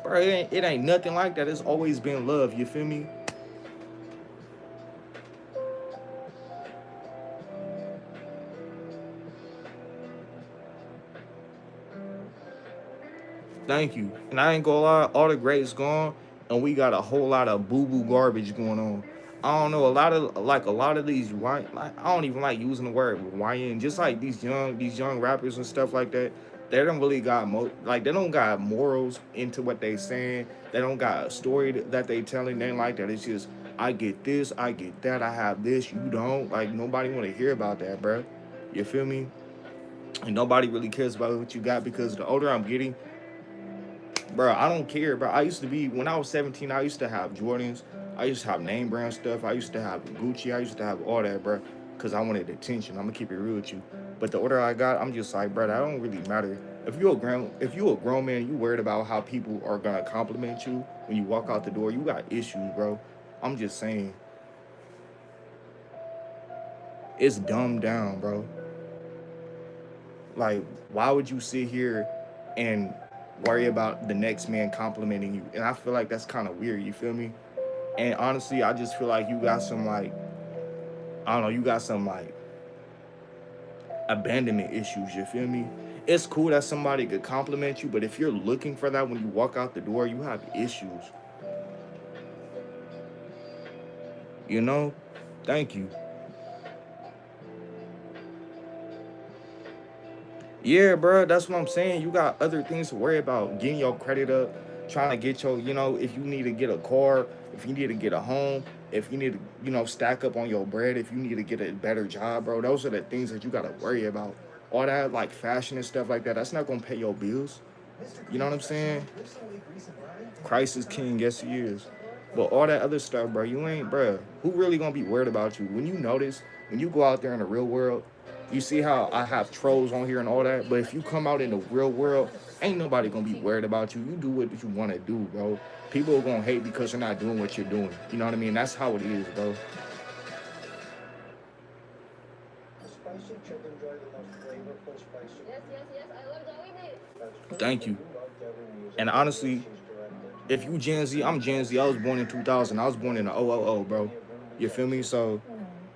Bro, it ain't nothing like that. It's always been love. You feel me? Thank you. And I ain't gonna lie, all the greats gone, and we got a whole lot of boo boo garbage going on. I don't know, a lot of these white, like, I don't even like using the word YN, just like these young rappers and stuff like that. They don't really got like they don't got morals into what they saying. They don't got a story that they telling. They ain't like that. It's just I get this, I get that, I have this, you don't. Like nobody want to hear about that, bro. You feel me? And nobody really cares about what you got because the older I'm getting, bro, I don't care, bro. I used to be, when I was 17, I used to have Jordans. I used to have name brand stuff. I used to have Gucci. I used to have all that, bro, because I wanted attention. I'm gonna keep it real with you. But the older I got, I'm just like, bro, that don't really matter. If you a grown man, you worried about how people are gonna compliment you when you walk out the door, you got issues, bro. I'm just saying, it's dumbed down, bro. Like, why would you sit here and worry about the next man complimenting you? And I feel like that's kind of weird, you feel me? And honestly, I just feel like you got some, like, I don't know, you got some, like, abandonment issues, you feel me? It's cool that somebody could compliment you, but if you're looking for that when you walk out the door, you have issues. You know? Thank you. Yeah, bro, that's what I'm saying. You got other things to worry about. Getting your credit up, trying to get your, if you need to get a car, if you need to get a home, if you need to, stack up on your bread, if you need to get a better job, bro. Those are the things that you got to worry about. All that, like, fashion and stuff like that, that's not going to pay your bills. You know what I'm saying? Christ is king, yes he is. But all that other stuff, bro, you ain't, bro. Who really going to be worried about you? When you notice, when you go out there in the real world, you see how I have trolls on here and all that, but if you come out in the real world, ain't nobody gonna be worried about you. You do what you want to do, bro. People are gonna hate because you're not doing what you're doing. You know what I mean? That's how it is, bro. Spicy chicken joy, the most flavorful spicy. Yes, I love that. Thank you. And honestly, if you Gen Z, I'm Gen Z. I was born in 2000. I was born in the 000, bro. You feel me? So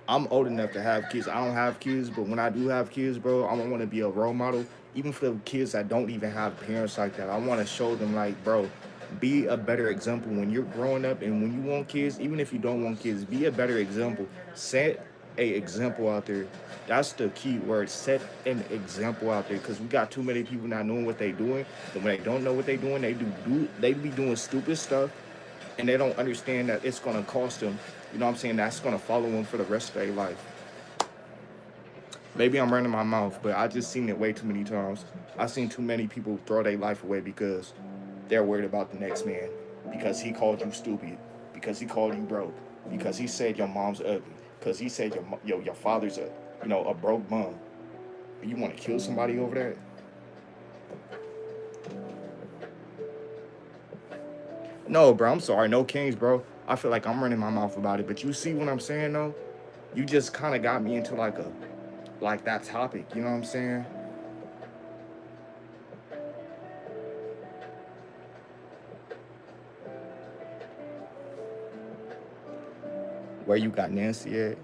I'm old enough to have kids. I don't have kids, but when I do have kids, bro, I want to be a role model. Even for the kids that don't even have parents like that, I want to show them, like, bro, be a better example when you're growing up and when you want kids. Even if you don't want kids, be a better example. Set a example out there. That's the key word. Set an example out there, because we got too many people not knowing what they doing. And when they don't know what they doing, they be doing stupid stuff, and they don't understand that it's gonna cost them. You know what I'm saying? That's gonna follow them for the rest of their life. Maybe I'm running my mouth, but I just seen it way too many times. I've seen too many people throw their life away because they're worried about the next man, because he called you stupid, because he called you broke, because he said your mom's ugly, because he said your father's a broke bum. You want to kill somebody over that? No, bro, I'm sorry. No kings, bro. I feel like I'm running my mouth about it. But you see what I'm saying, though? You just kind of got me into like that topic. You know what I'm saying? Where you got Nancy at?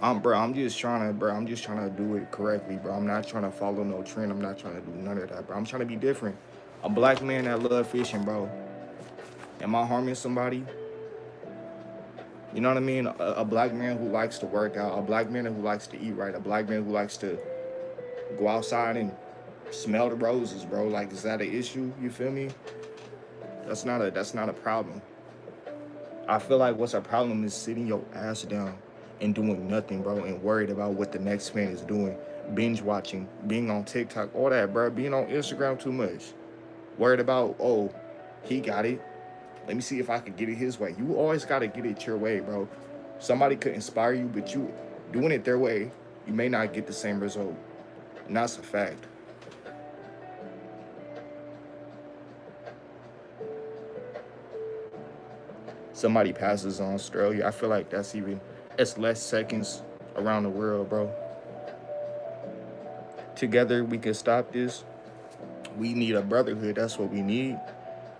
I'm just trying to do it correctly, bro. I'm not trying to follow no trend. I'm not trying to do none of that, bro. I'm trying to be different. A black man that love fishing, bro. Am I harming somebody? You know what I mean? A black man who likes to work out, a black man who likes to eat right, a black man who likes to go outside and smell the roses, bro. Like, is that an issue? You feel me? That's not a problem. I feel like what's a problem is sitting your ass down and doing nothing, bro, and worried about what the next man is doing. Binge watching, being on TikTok, all that, bro. Being on Instagram too much. Worried about, oh, he got it. Let me see if I can get it his way. You always got to get it your way, bro. Somebody could inspire you, but you doing it their way, you may not get the same result. And that's a fact. Somebody passes on Australia. I feel like it's less seconds around the world, bro. Together, we can stop this. We need a brotherhood. That's what we need.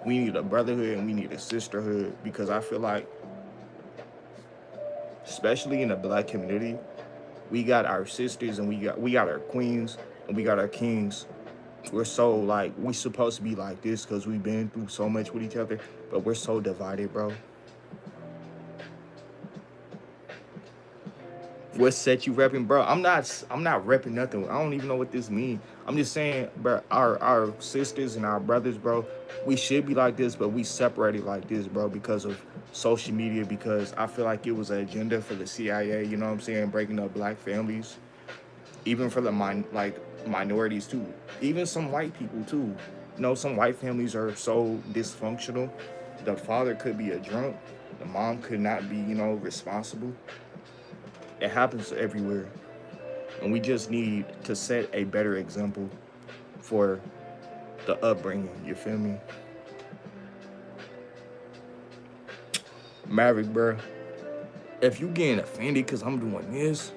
We need a brotherhood and we need a sisterhood, because I feel like, especially in the black community, we got our sisters and we got our queens and we got our kings we're so like we supposed to be like this because we've been through so much with each other, but we're so divided, bro. What set you repping, bro? I'm not repping nothing. I don't even know what this means. I'm just saying, bro, our sisters and our brothers, bro, we should be like this, but we separated like this, bro, because of social media, because I feel like it was an agenda for the CIA, you know what I'm saying, breaking up black families, even for the minorities too, even some white people too. You know, some white families are so dysfunctional. The father could be a drunk, the mom could not be, responsible. It happens everywhere. And we just need to set a better example for the upbringing. You feel me? Maverick, bro. If you getting offended because I'm doing this,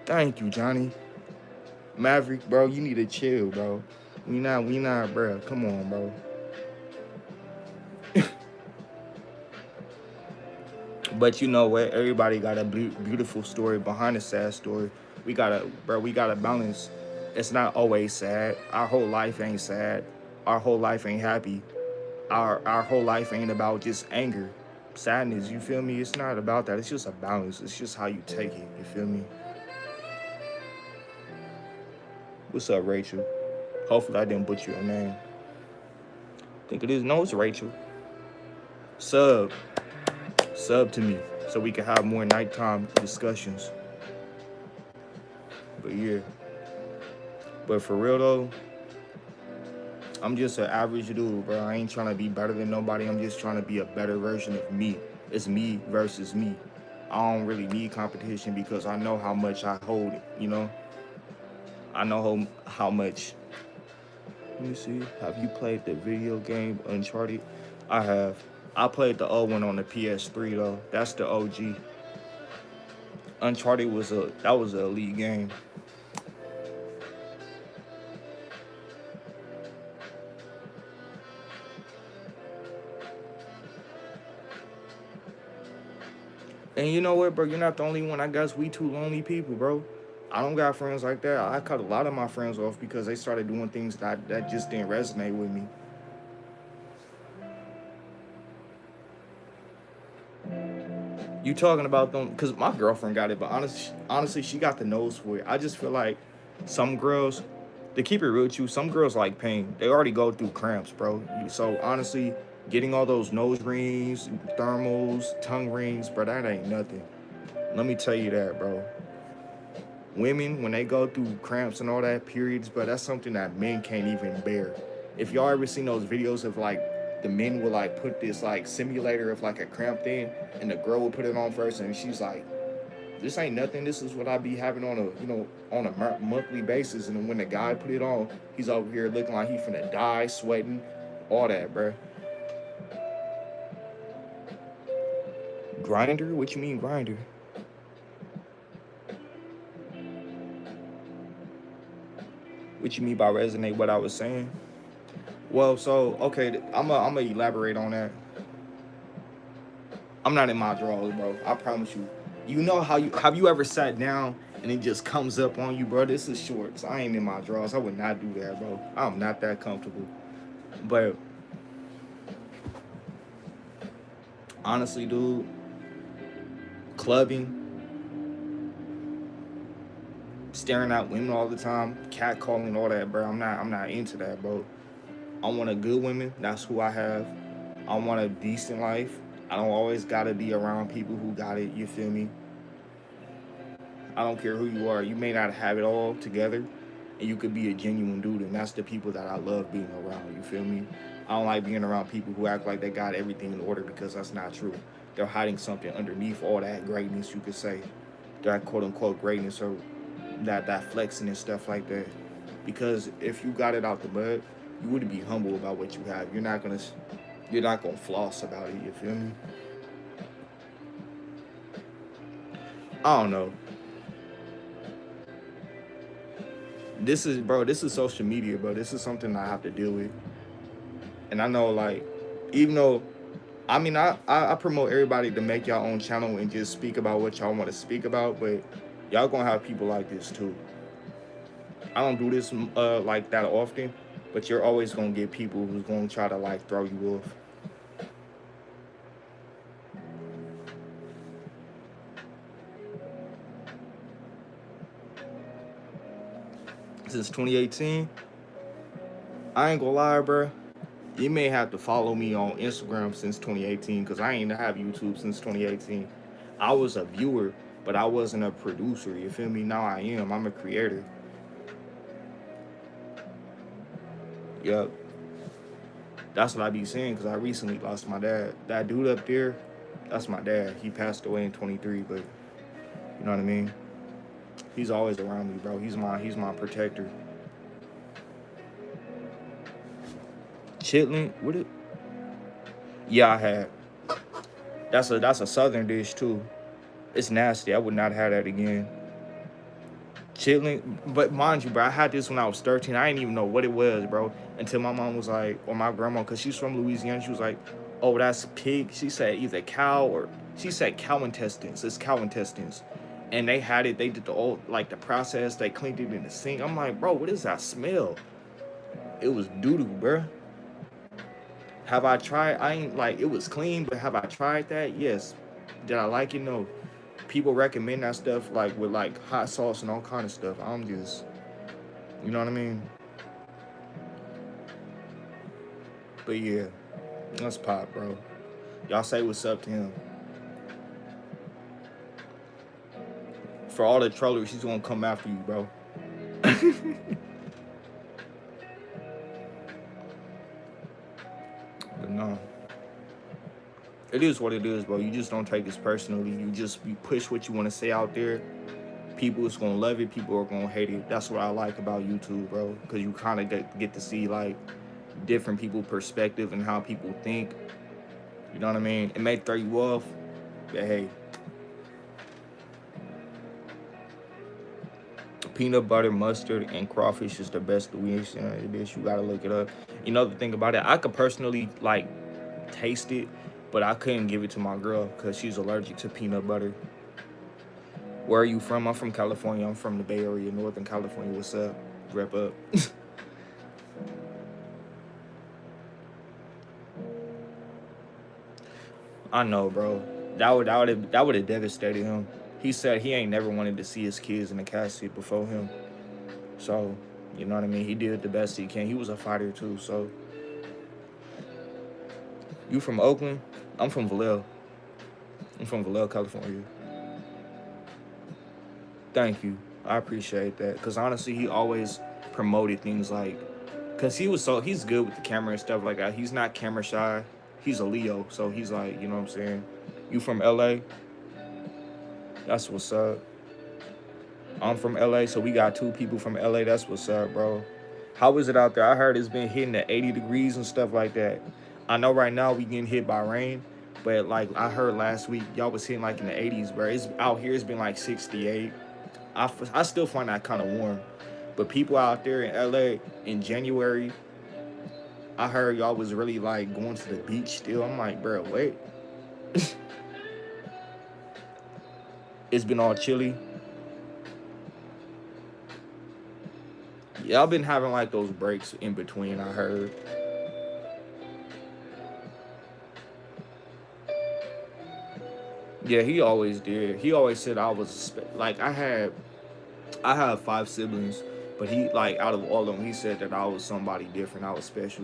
thank you, Johnny. Maverick, bro, you need to chill, bro. We not, bro. Come on, bro. But you know what? Everybody got a beautiful story behind a sad story. We gotta balance. It's not always sad. Our whole life ain't sad. Our whole life ain't happy. Our whole life ain't about just anger, sadness. You feel me? It's not about that. It's just a balance. It's just how you take it. You feel me? What's up, Rachel? Hopefully I didn't butcher your name. Think it is. No, it's Rachel. Sub to me so we can have more nighttime discussions. But yeah. But for real though, I'm just an average dude, bro. I ain't trying to be better than nobody. I'm just trying to be a better version of me. It's me versus me. I don't really need competition because I know how much I hold it, you know? I know how much. Let me see. Have you played the video game Uncharted? I have. I played the old one on the PS3 though. That's the OG. Uncharted was an elite game. And you know what, bro? You're not the only one. I guess we two lonely people, bro. I don't got friends like that. I cut a lot of my friends off because they started doing things that just didn't resonate with me. You talking about them? Because my girlfriend got it, but honestly, she got the nose for it. I just feel like some girls, to keep it real with you, some girls like pain. They already go through cramps, bro. So honestly, getting all those nose rings, thermals, tongue rings, bro, that ain't nothing. Let me tell you that, bro. Women, when they go through cramps and all that, periods, bro, that's something that men can't even bear. If y'all ever seen those videos of like the men will like put this like simulator of like a cramp thing, and the girl will put it on first, and she's like, "This ain't nothing. This is what I be having on a monthly basis." And then when the guy put it on, he's over here looking like he finna die, sweating, all that, bro. Grinder? What you mean grinder? What you mean by resonate what I was saying? Well, so, okay, I'm gonna elaborate on that. I'm not in my drawers, bro. I promise you. You know have you ever sat down and it just comes up on you, bro? This is shorts. I ain't in my drawers. I would not do that, bro. I'm not that comfortable. But honestly, dude, clubbing, staring at women all the time, catcalling, all that, bro. I'm not into that, bro. I want a good woman. That's who I have. I want a decent life. I don't always gotta be around people who got it. You feel me? I don't care who you are. You may not have it all together, and you could be a genuine dude, and that's the people that I love being around. You feel me? I don't like being around people who act like they got everything in order, because that's not true. They're hiding something underneath all that greatness, you could say. That quote-unquote greatness, or that flexing and stuff like that. Because if you got it out the mud, you would be humble about what you have. You're not gonna floss about it. You feel me? I don't know. This is social media, bro. This is something I have to deal with. And I know, like, even though, I mean, I promote everybody to make y'all own channel and just speak about what y'all want to speak about, but y'all gonna have people like this too. I don't do this like that often, but you're always gonna get people who's gonna try to like throw you off. Since 2018, I ain't gonna lie, bro. You may have to follow me on Instagram since 2018 because I ain't have YouTube since 2018. I was a viewer, but I wasn't a producer. You feel me? Now I am. I'm a creator. Yup. That's what I be saying because I recently lost my dad. That dude up there, that's my dad. He passed away in 23, but you know what I mean? He's always around me, bro. He's my protector. Chitlin, what it? Yeah, I had. That's a southern dish too. It's nasty. I would not have that again. Chitlin, but mind you, bro, I had this when I was 13. I didn't even know what it was, bro, until my mom was like, or my grandma, because she's from Louisiana. She was like, oh, that's pig. She said either cow or she said cow intestines. It's cow intestines. And they had it. They did the old, like the process. They cleaned it in the sink. I'm like, bro, what is that smell? It was doo-doo, bro. Have I tried? I ain't like, it was clean, but have I tried that? Yes. Did I like it? No. People recommend that stuff like with like hot sauce and all kind of stuff. I'm just, you know what I mean? But yeah, let's pop, bro. Y'all say what's up to him. For all the trollers, he's gonna come after you, bro. But no. It is what it is, bro. You just don't take this personally. You push what you want to say out there. People is gonna love it. People are gonna hate it. That's what I like about YouTube, bro. Because you kind of get to see like different people's perspective and how people think. You know what I mean? It may throw you off, but hey. Peanut butter, mustard, and crawfish is the best Louisiana dish. You gotta look it up. You know the thing about it, I could personally like taste it, but I couldn't give it to my girl because she's allergic to peanut butter. Where are you from? I'm from California. I'm from the Bay Area, Northern California. What's up? Rep up. I know, bro. That would have devastated him. He said he ain't never wanted to see his kids in the casket before him. So, you know what I mean? He did the best he can. He was a fighter too, so. You from Oakland? I'm from Vallejo. I'm from Vallejo, California. Thank you. I appreciate that. Because honestly, he always promoted things like, because he's good with the camera and stuff like that. He's not camera shy. He's a Leo. So he's like, you know what I'm saying? You from LA? That's what's up. I'm from LA, so we got 2 people from LA. That's what's up, bro. How is it out there? I heard it's been hitting at 80 degrees and stuff like that. I know right now we getting hit by rain, but like I heard last week, y'all was hitting like in the 80s, bro. It's out here, it's been like 68. I still find that kind of warm. But people out there in LA in January, I heard y'all was really like going to the beach still. I'm like, bro, wait. It's been all chilly. Yeah, I've been having like those breaks in between, I heard. Yeah, he always did. He always said I was like I have 5 siblings, but he like out of all of them, he said that I was somebody different. I was special.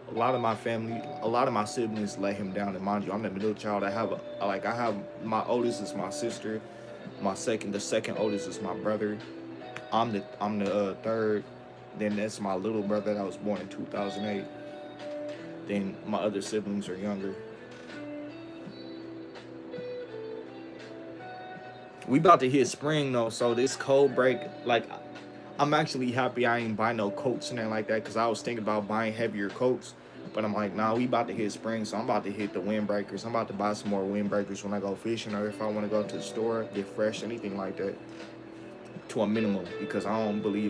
A lot of my siblings let him down. And mind you, I'm the middle child. I have my oldest is my sister. The second oldest is my brother. I'm the third. Then that's my little brother that was born in 2008. Then my other siblings are younger. We about to hit spring though, so this cold break, like, I'm actually happy I ain't buy no coats and anything like that, because I was thinking about buying heavier coats, but I'm like, nah, we about to hit spring, so I'm about to hit the windbreakers. I'm about to buy some more windbreakers when I go fishing, or if I want to go to the store, get fresh, anything like that, to a minimum, because I don't really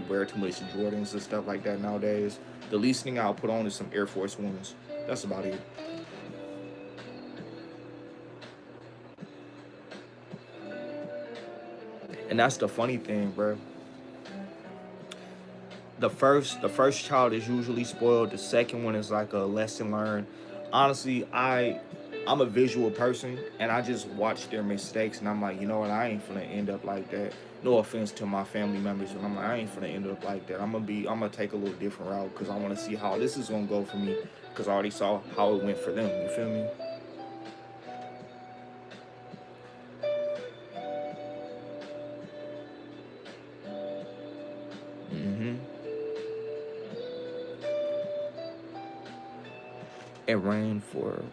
wear too much Jordans and stuff like that nowadays. The least thing I'll put on is some Air Force Ones. That's about it. And that's the funny thing, bro. the first child is usually spoiled. The second one is like a lesson learned. Honestly, I'm a visual person, and I just watch their mistakes, and I'm like, you know what, I ain't finna end up like that. No offense to my family members, but I'm like, I ain't finna end up like that. I'm gonna take a little different route because I want to see how this is gonna go for me because I already saw how it went for them. You feel me? hmm It rained for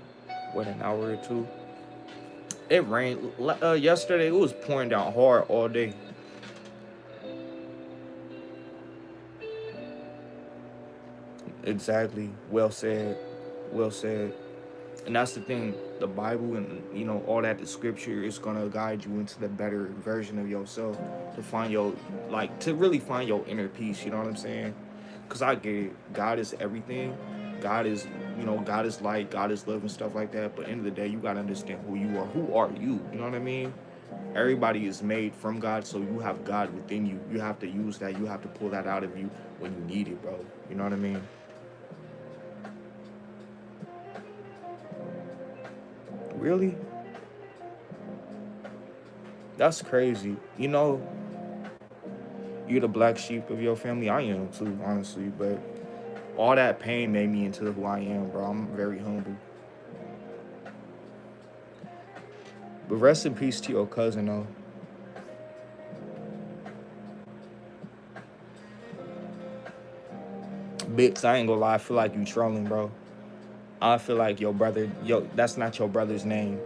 what, an hour or two. It rained yesterday. It was pouring down hard all day. Exactly. Well said. Well said. And that's the thing. The Bible and all that, the scripture is gonna guide you into the better version of yourself to find your to really find your inner peace. You know what I'm saying? Cause I get it. God is everything. God is God is light. God is love and stuff like that. But end of the day, you gotta understand who you are. Who are you? You know what I mean? Everybody is made from God, so you have God within you. You have to use that. You have to pull that out of you when you need it, bro. You know what I mean? Really? That's crazy. You're the black sheep of your family. I am too, honestly. But all that pain made me into who I am, bro. I'm very humble. But rest in peace to your cousin, though. Bix, I ain't gonna lie. I feel like you trolling, bro. I feel like your brother, that's not your brother's name.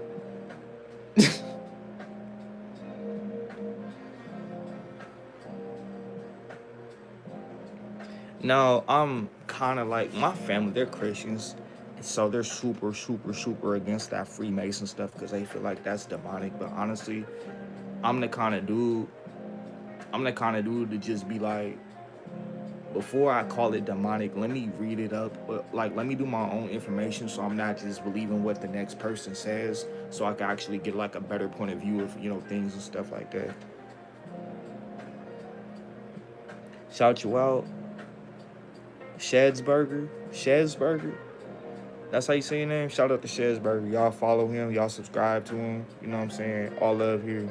No, I'm kind of like my family. They're Christians, so they're super, super, super against that Freemason stuff because they feel like that's demonic. But honestly, I'm the kind of dude. I'm the kind of dude to just be like, before I call it demonic, let me read it up. Let me do my own information, so I'm not just believing what the next person says. So I can actually get like a better point of view of things and stuff like that. Shout you out. Shedsburger. That's how you say your name? Shout out to Shedsburger. Y'all follow him. Y'all subscribe to him. You know what I'm saying? All love here.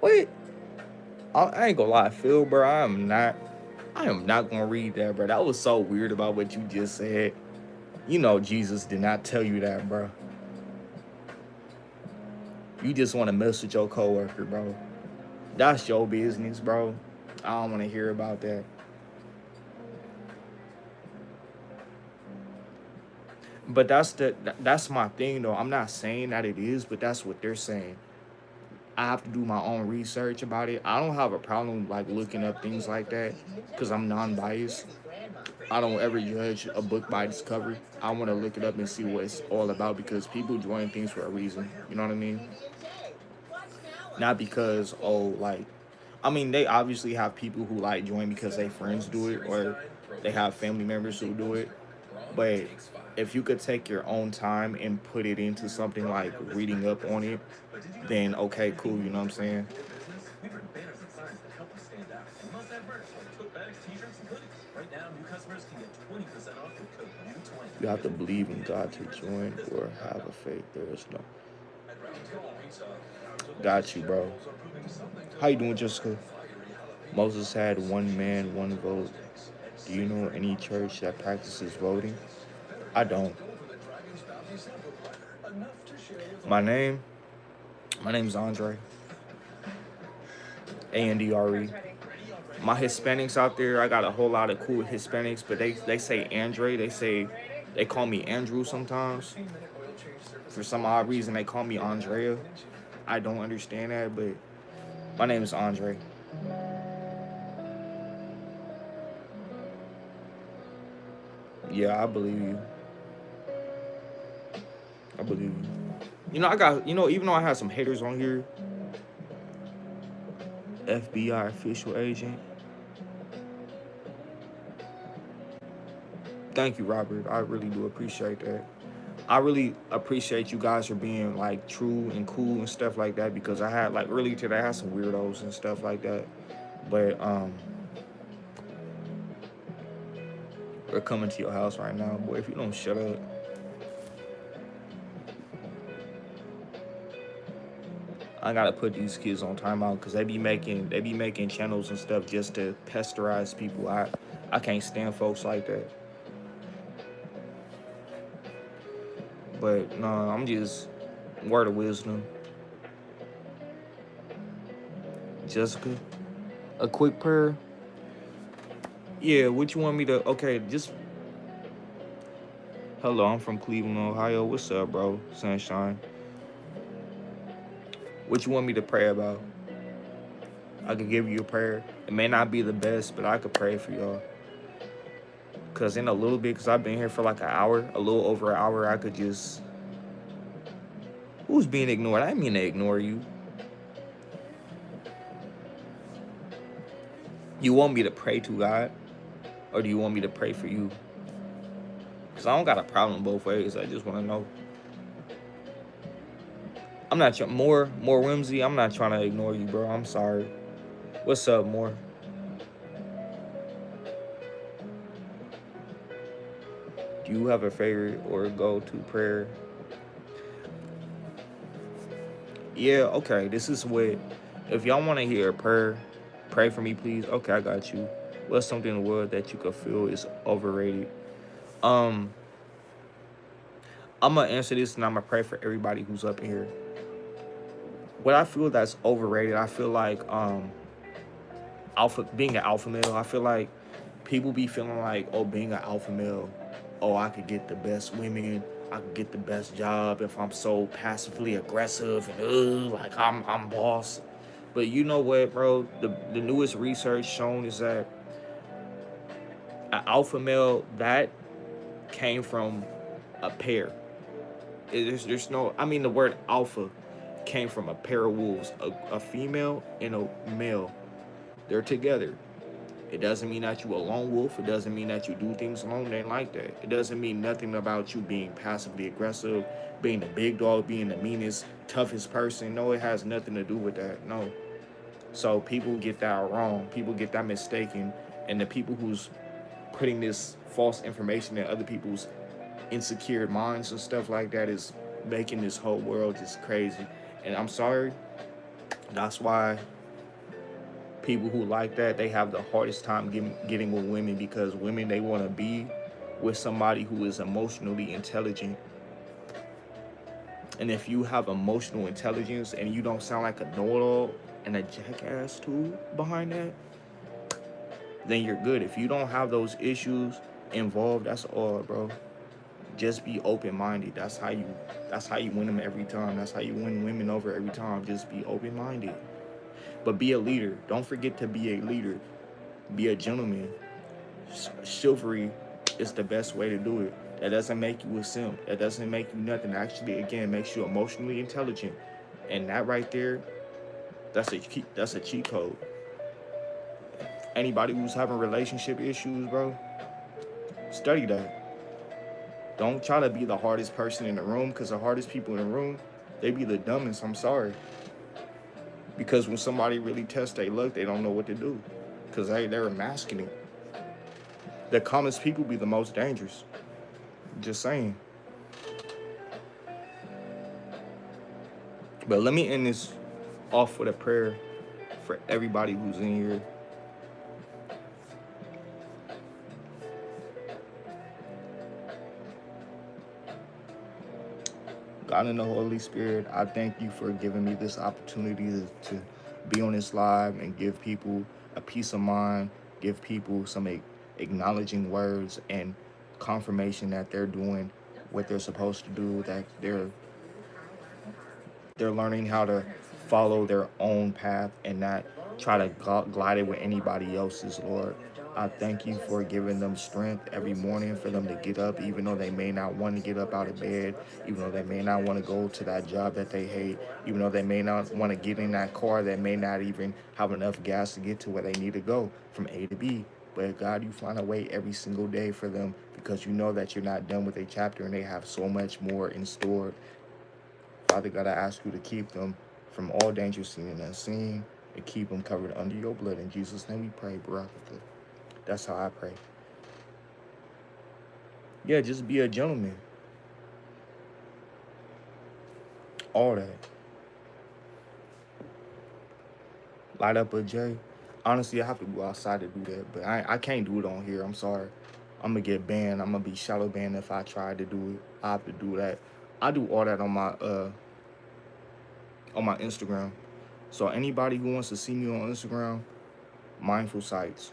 Wait. I ain't gonna lie, Phil, bro. I am not gonna read that, bro. That was so weird about what you just said. Jesus did not tell you that, bro. You just want to mess with your coworker, bro. That's your business, bro. I don't want to hear about that. But that's my thing, though. I'm not saying that it is, but that's what they're saying. I have to do my own research about it. I don't have a problem looking up things like that because I'm non-biased. I don't ever judge a book by its cover. I want to look it up and see what it's all about because people join things for a reason. You know what I mean? Not because they obviously have people who join because their friends do it or they have family members who do it. But if you could take your own time and put it into something like reading up on it, then okay, cool. You know what I'm saying? We print banners and signs that help us stand out. And must have merch like tote bags, t-shirts, and hoodies. Right now, new customers can get 20% off with code U20. You have to believe in God to join or have a faith. There is no. Got you, bro. How you doing, Jessica? Moses had one man, one vote. Do you know any church that practices voting? I don't. My name's Andre. Andre. My Hispanics out there, I got a whole lot of cool Hispanics, but they say Andre. They call me Andrew sometimes. For some odd reason, they call me Andrea. I don't understand that, but my name is Andre. Yeah, I believe you. I believe you. I got, even though I had some haters on here, FBI official agent. Thank you, Robert. I really do appreciate that. I really appreciate you guys for being like true and cool and stuff like that, because I had like earlier today I had some weirdos and stuff like that. But we're coming to your house right now, boy. If you don't shut up. I gotta put these kids on timeout because they be making channels and stuff just to pesterize people. I can't stand folks like that. But no, I'm just word of wisdom. Jessica, a quick prayer. Yeah, what you want me to? Okay, just hello. I'm from Cleveland, Ohio. What's up, bro? Sunshine. What you want me to pray about? I could give you a prayer. It may not be the best, but I could pray for y'all. Cause in a little bit, cause I've been here for like an hour, a little over an hour, I could just. Who's being ignored? I didn't mean to ignore you. You want me to pray to God, or do you want me to pray for you? Cause I don't got a problem both ways. I just want to know. I'm not more whimsy. I'm not trying to ignore you, bro. I'm sorry. What's up, more? Do you have a favorite or go-to prayer? Yeah, okay. This is what. If y'all want to hear a prayer, pray for me, please. Okay, I got you. What's something in the world that you could feel is overrated? I'm gonna answer this, and I'm gonna pray for everybody who's up in here. What I feel that's overrated, I feel like being an alpha male. I feel like people be feeling like, oh, being an alpha male, oh, I could get the best women, I could get the best job if I'm so passively aggressive and like I'm boss. But you know what, bro? The newest research shown is that an alpha male that came from a pair. There's no. I mean, the word alpha came from a pair of wolves, a female and a male. They're together. It doesn't mean that you a lone wolf. It doesn't mean that you do things alone. They ain't like that. It doesn't mean nothing about you being passively aggressive, being the big dog, being the meanest, toughest person. No, it has nothing to do with that. No. So people get that wrong. People get that mistaken. And the people who's putting this false information in other people's insecure minds and stuff like that is making this whole world just crazy. And I'm sorry. That's why people who like that, they have the hardest time getting with women, because women, they want to be with somebody who is emotionally intelligent. And if you have emotional intelligence and you don't sound like a know-it-all and a jackass too behind that, then you're good. If you don't have those issues involved, that's all, bro. Just be open-minded. That's how you win them every time. That's how you win women over every time. Just be open-minded. But be a leader. Don't forget to be a leader. Be a gentleman. Chivalry is the best way to do it. That doesn't make you a simp. That doesn't make you nothing. Actually, again, makes you emotionally intelligent. And that right there, that's a cheat code. Anybody who's having relationship issues, bro, study that. Don't try to be the hardest person in the room, because the hardest people in the room, they be the dumbest. I'm sorry. Because when somebody really tests their luck, they don't know what to do, because they're masking it. The calmest people be the most dangerous. Just saying. But let me end this off with a prayer for everybody who's in here. God and the Holy Spirit, I thank you for giving me this opportunity to be on this live and give people a peace of mind, give people some acknowledging words and confirmation that they're doing what they're supposed to do, that they're learning how to follow their own path and not try to glide it with anybody else's, Lord. I thank you for giving them strength every morning for them to get up, even though they may not want to get up out of bed, even though they may not want to go to that job that they hate, even though they may not want to get in that car that may not even have enough gas to get to where they need to go from A to B. But God, you find a way every single day for them, because you know that you're not done with a chapter and they have so much more in store. Father God, I ask you to keep them from all danger seen and unseen, and keep them covered under your blood. In Jesus' name we pray, Barakatah. That's how I pray. Yeah, just be a gentleman. All that. Light up a J. Honestly, I have to go outside to do that, but I can't do it on here. I'm sorry. I'm gonna get banned. I'm gonna be shadow banned if I try to do it. I have to do that. I do all that on my Instagram. So anybody who wants to see me on Instagram, Mindful Sites.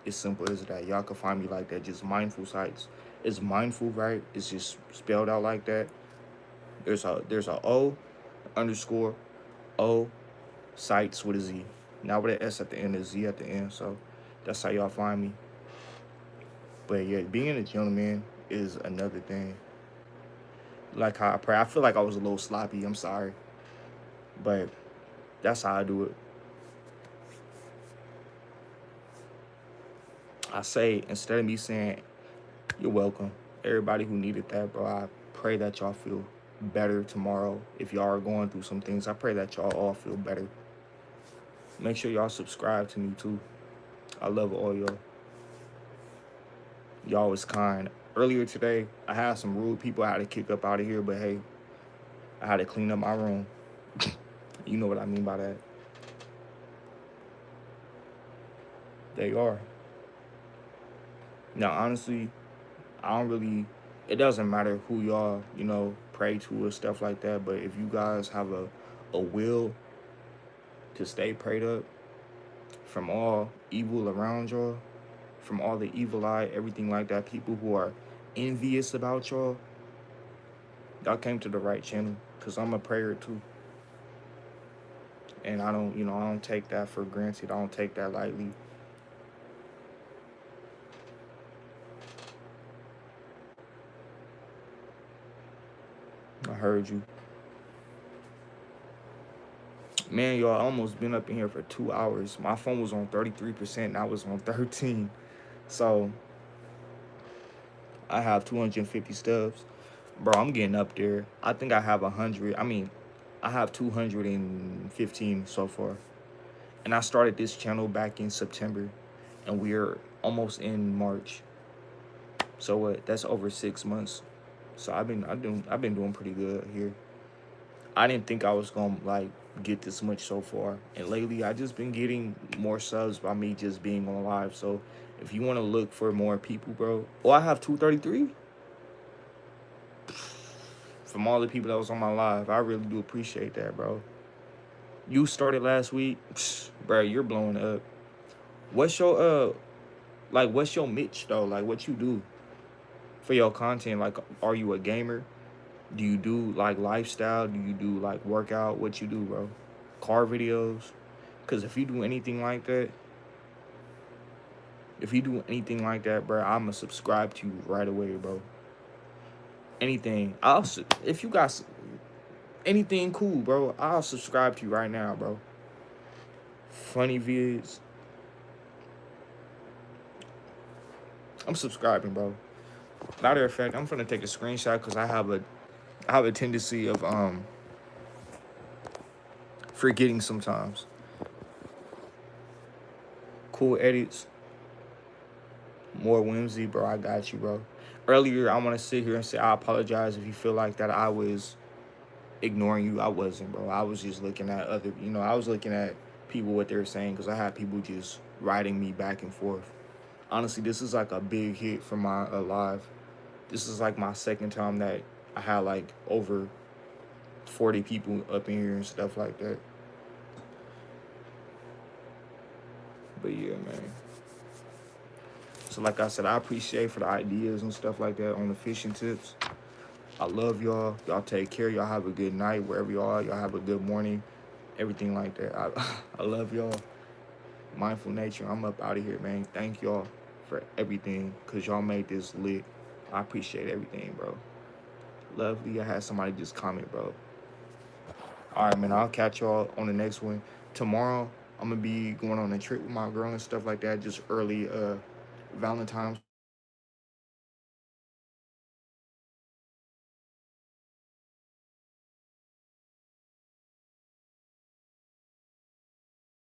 It's simple as that. Y'all can find me like that. Just Mindful Sites. It's mindful, right? It's just spelled out like that. There's a O underscore O sites with a Z. Not with an S at the end, a Z at the end. So that's how y'all find me. But yeah, being a gentleman is another thing. Like how I pray. I feel like I was a little sloppy. I'm sorry. But that's how I do it. I say, instead of me saying, you're welcome, everybody who needed that, bro, I pray that y'all feel better tomorrow. If y'all are going through some things, I pray that y'all all feel better. Make sure y'all subscribe to me, too. I love all y'all. Y'all was kind. Earlier today, I had some rude people I had to kick up out of here, but hey, I had to clean up my room. You know what I mean by that. They are. Now, honestly, it doesn't matter who y'all, pray to or stuff like that, but if you guys have a will to stay prayed up from all evil around y'all, from all the evil eye, everything like that, people who are envious about y'all came to the right channel, because I'm a prayer too. And I don't take that for granted. I don't take that lightly. I heard you. Man, y'all, I almost been up in here for 2 hours. My phone was on 33% and I was on 13. So I have 250 stubs. Bro, I'm getting up there. I think I have 100. I have 215 so far. And I started this channel back in September, and we're almost in March. So what? That's over 6 months. So I've been doing pretty good here. I didn't think I was gonna get this much so far, and lately I just been getting more subs by me just being on live. So if you want to look for more people, bro, I have 233 from all the people that was on my live. I really do appreciate that, bro. You started last week, bro. You're blowing up. What's your what's your Mitch though? Like, what you do for your content? Like, are you a gamer? Do you do lifestyle? Do you do workout? What you do, bro? Car videos? Because if you do anything like that, bro, I'ma subscribe to you right away, bro. Anything. If you got anything cool, bro, I'll subscribe to you right now, bro. Funny vids. I'm subscribing, bro. Matter of fact, I'm gonna take a screenshot because I have a tendency of forgetting sometimes. Cool edits. More whimsy, bro. I got you, bro. Earlier, I want to sit here and say I apologize if you feel like that I was ignoring you. I wasn't, bro. I was just looking at I was looking at people, what they were saying, because I had people just writing me back and forth. Honestly, this is a big hit for my live. This is my second time that I had over 40 people up in here and stuff like that. But yeah, man. So like I said, I appreciate for the ideas and stuff like that on the fishing tips. I love y'all. Y'all take care. Y'all have a good night wherever y'all are. Y'all have a good morning. Everything like that. I love y'all. Mindful nature. I'm up out of here, man. Thank y'all for everything, because y'all made this lit. I appreciate everything, bro. Lovely. I had somebody just comment, bro. All right, man. I'll catch y'all on the next one. Tomorrow, I'm going to be going on a trip with my girl and stuff like that. Just early Valentine's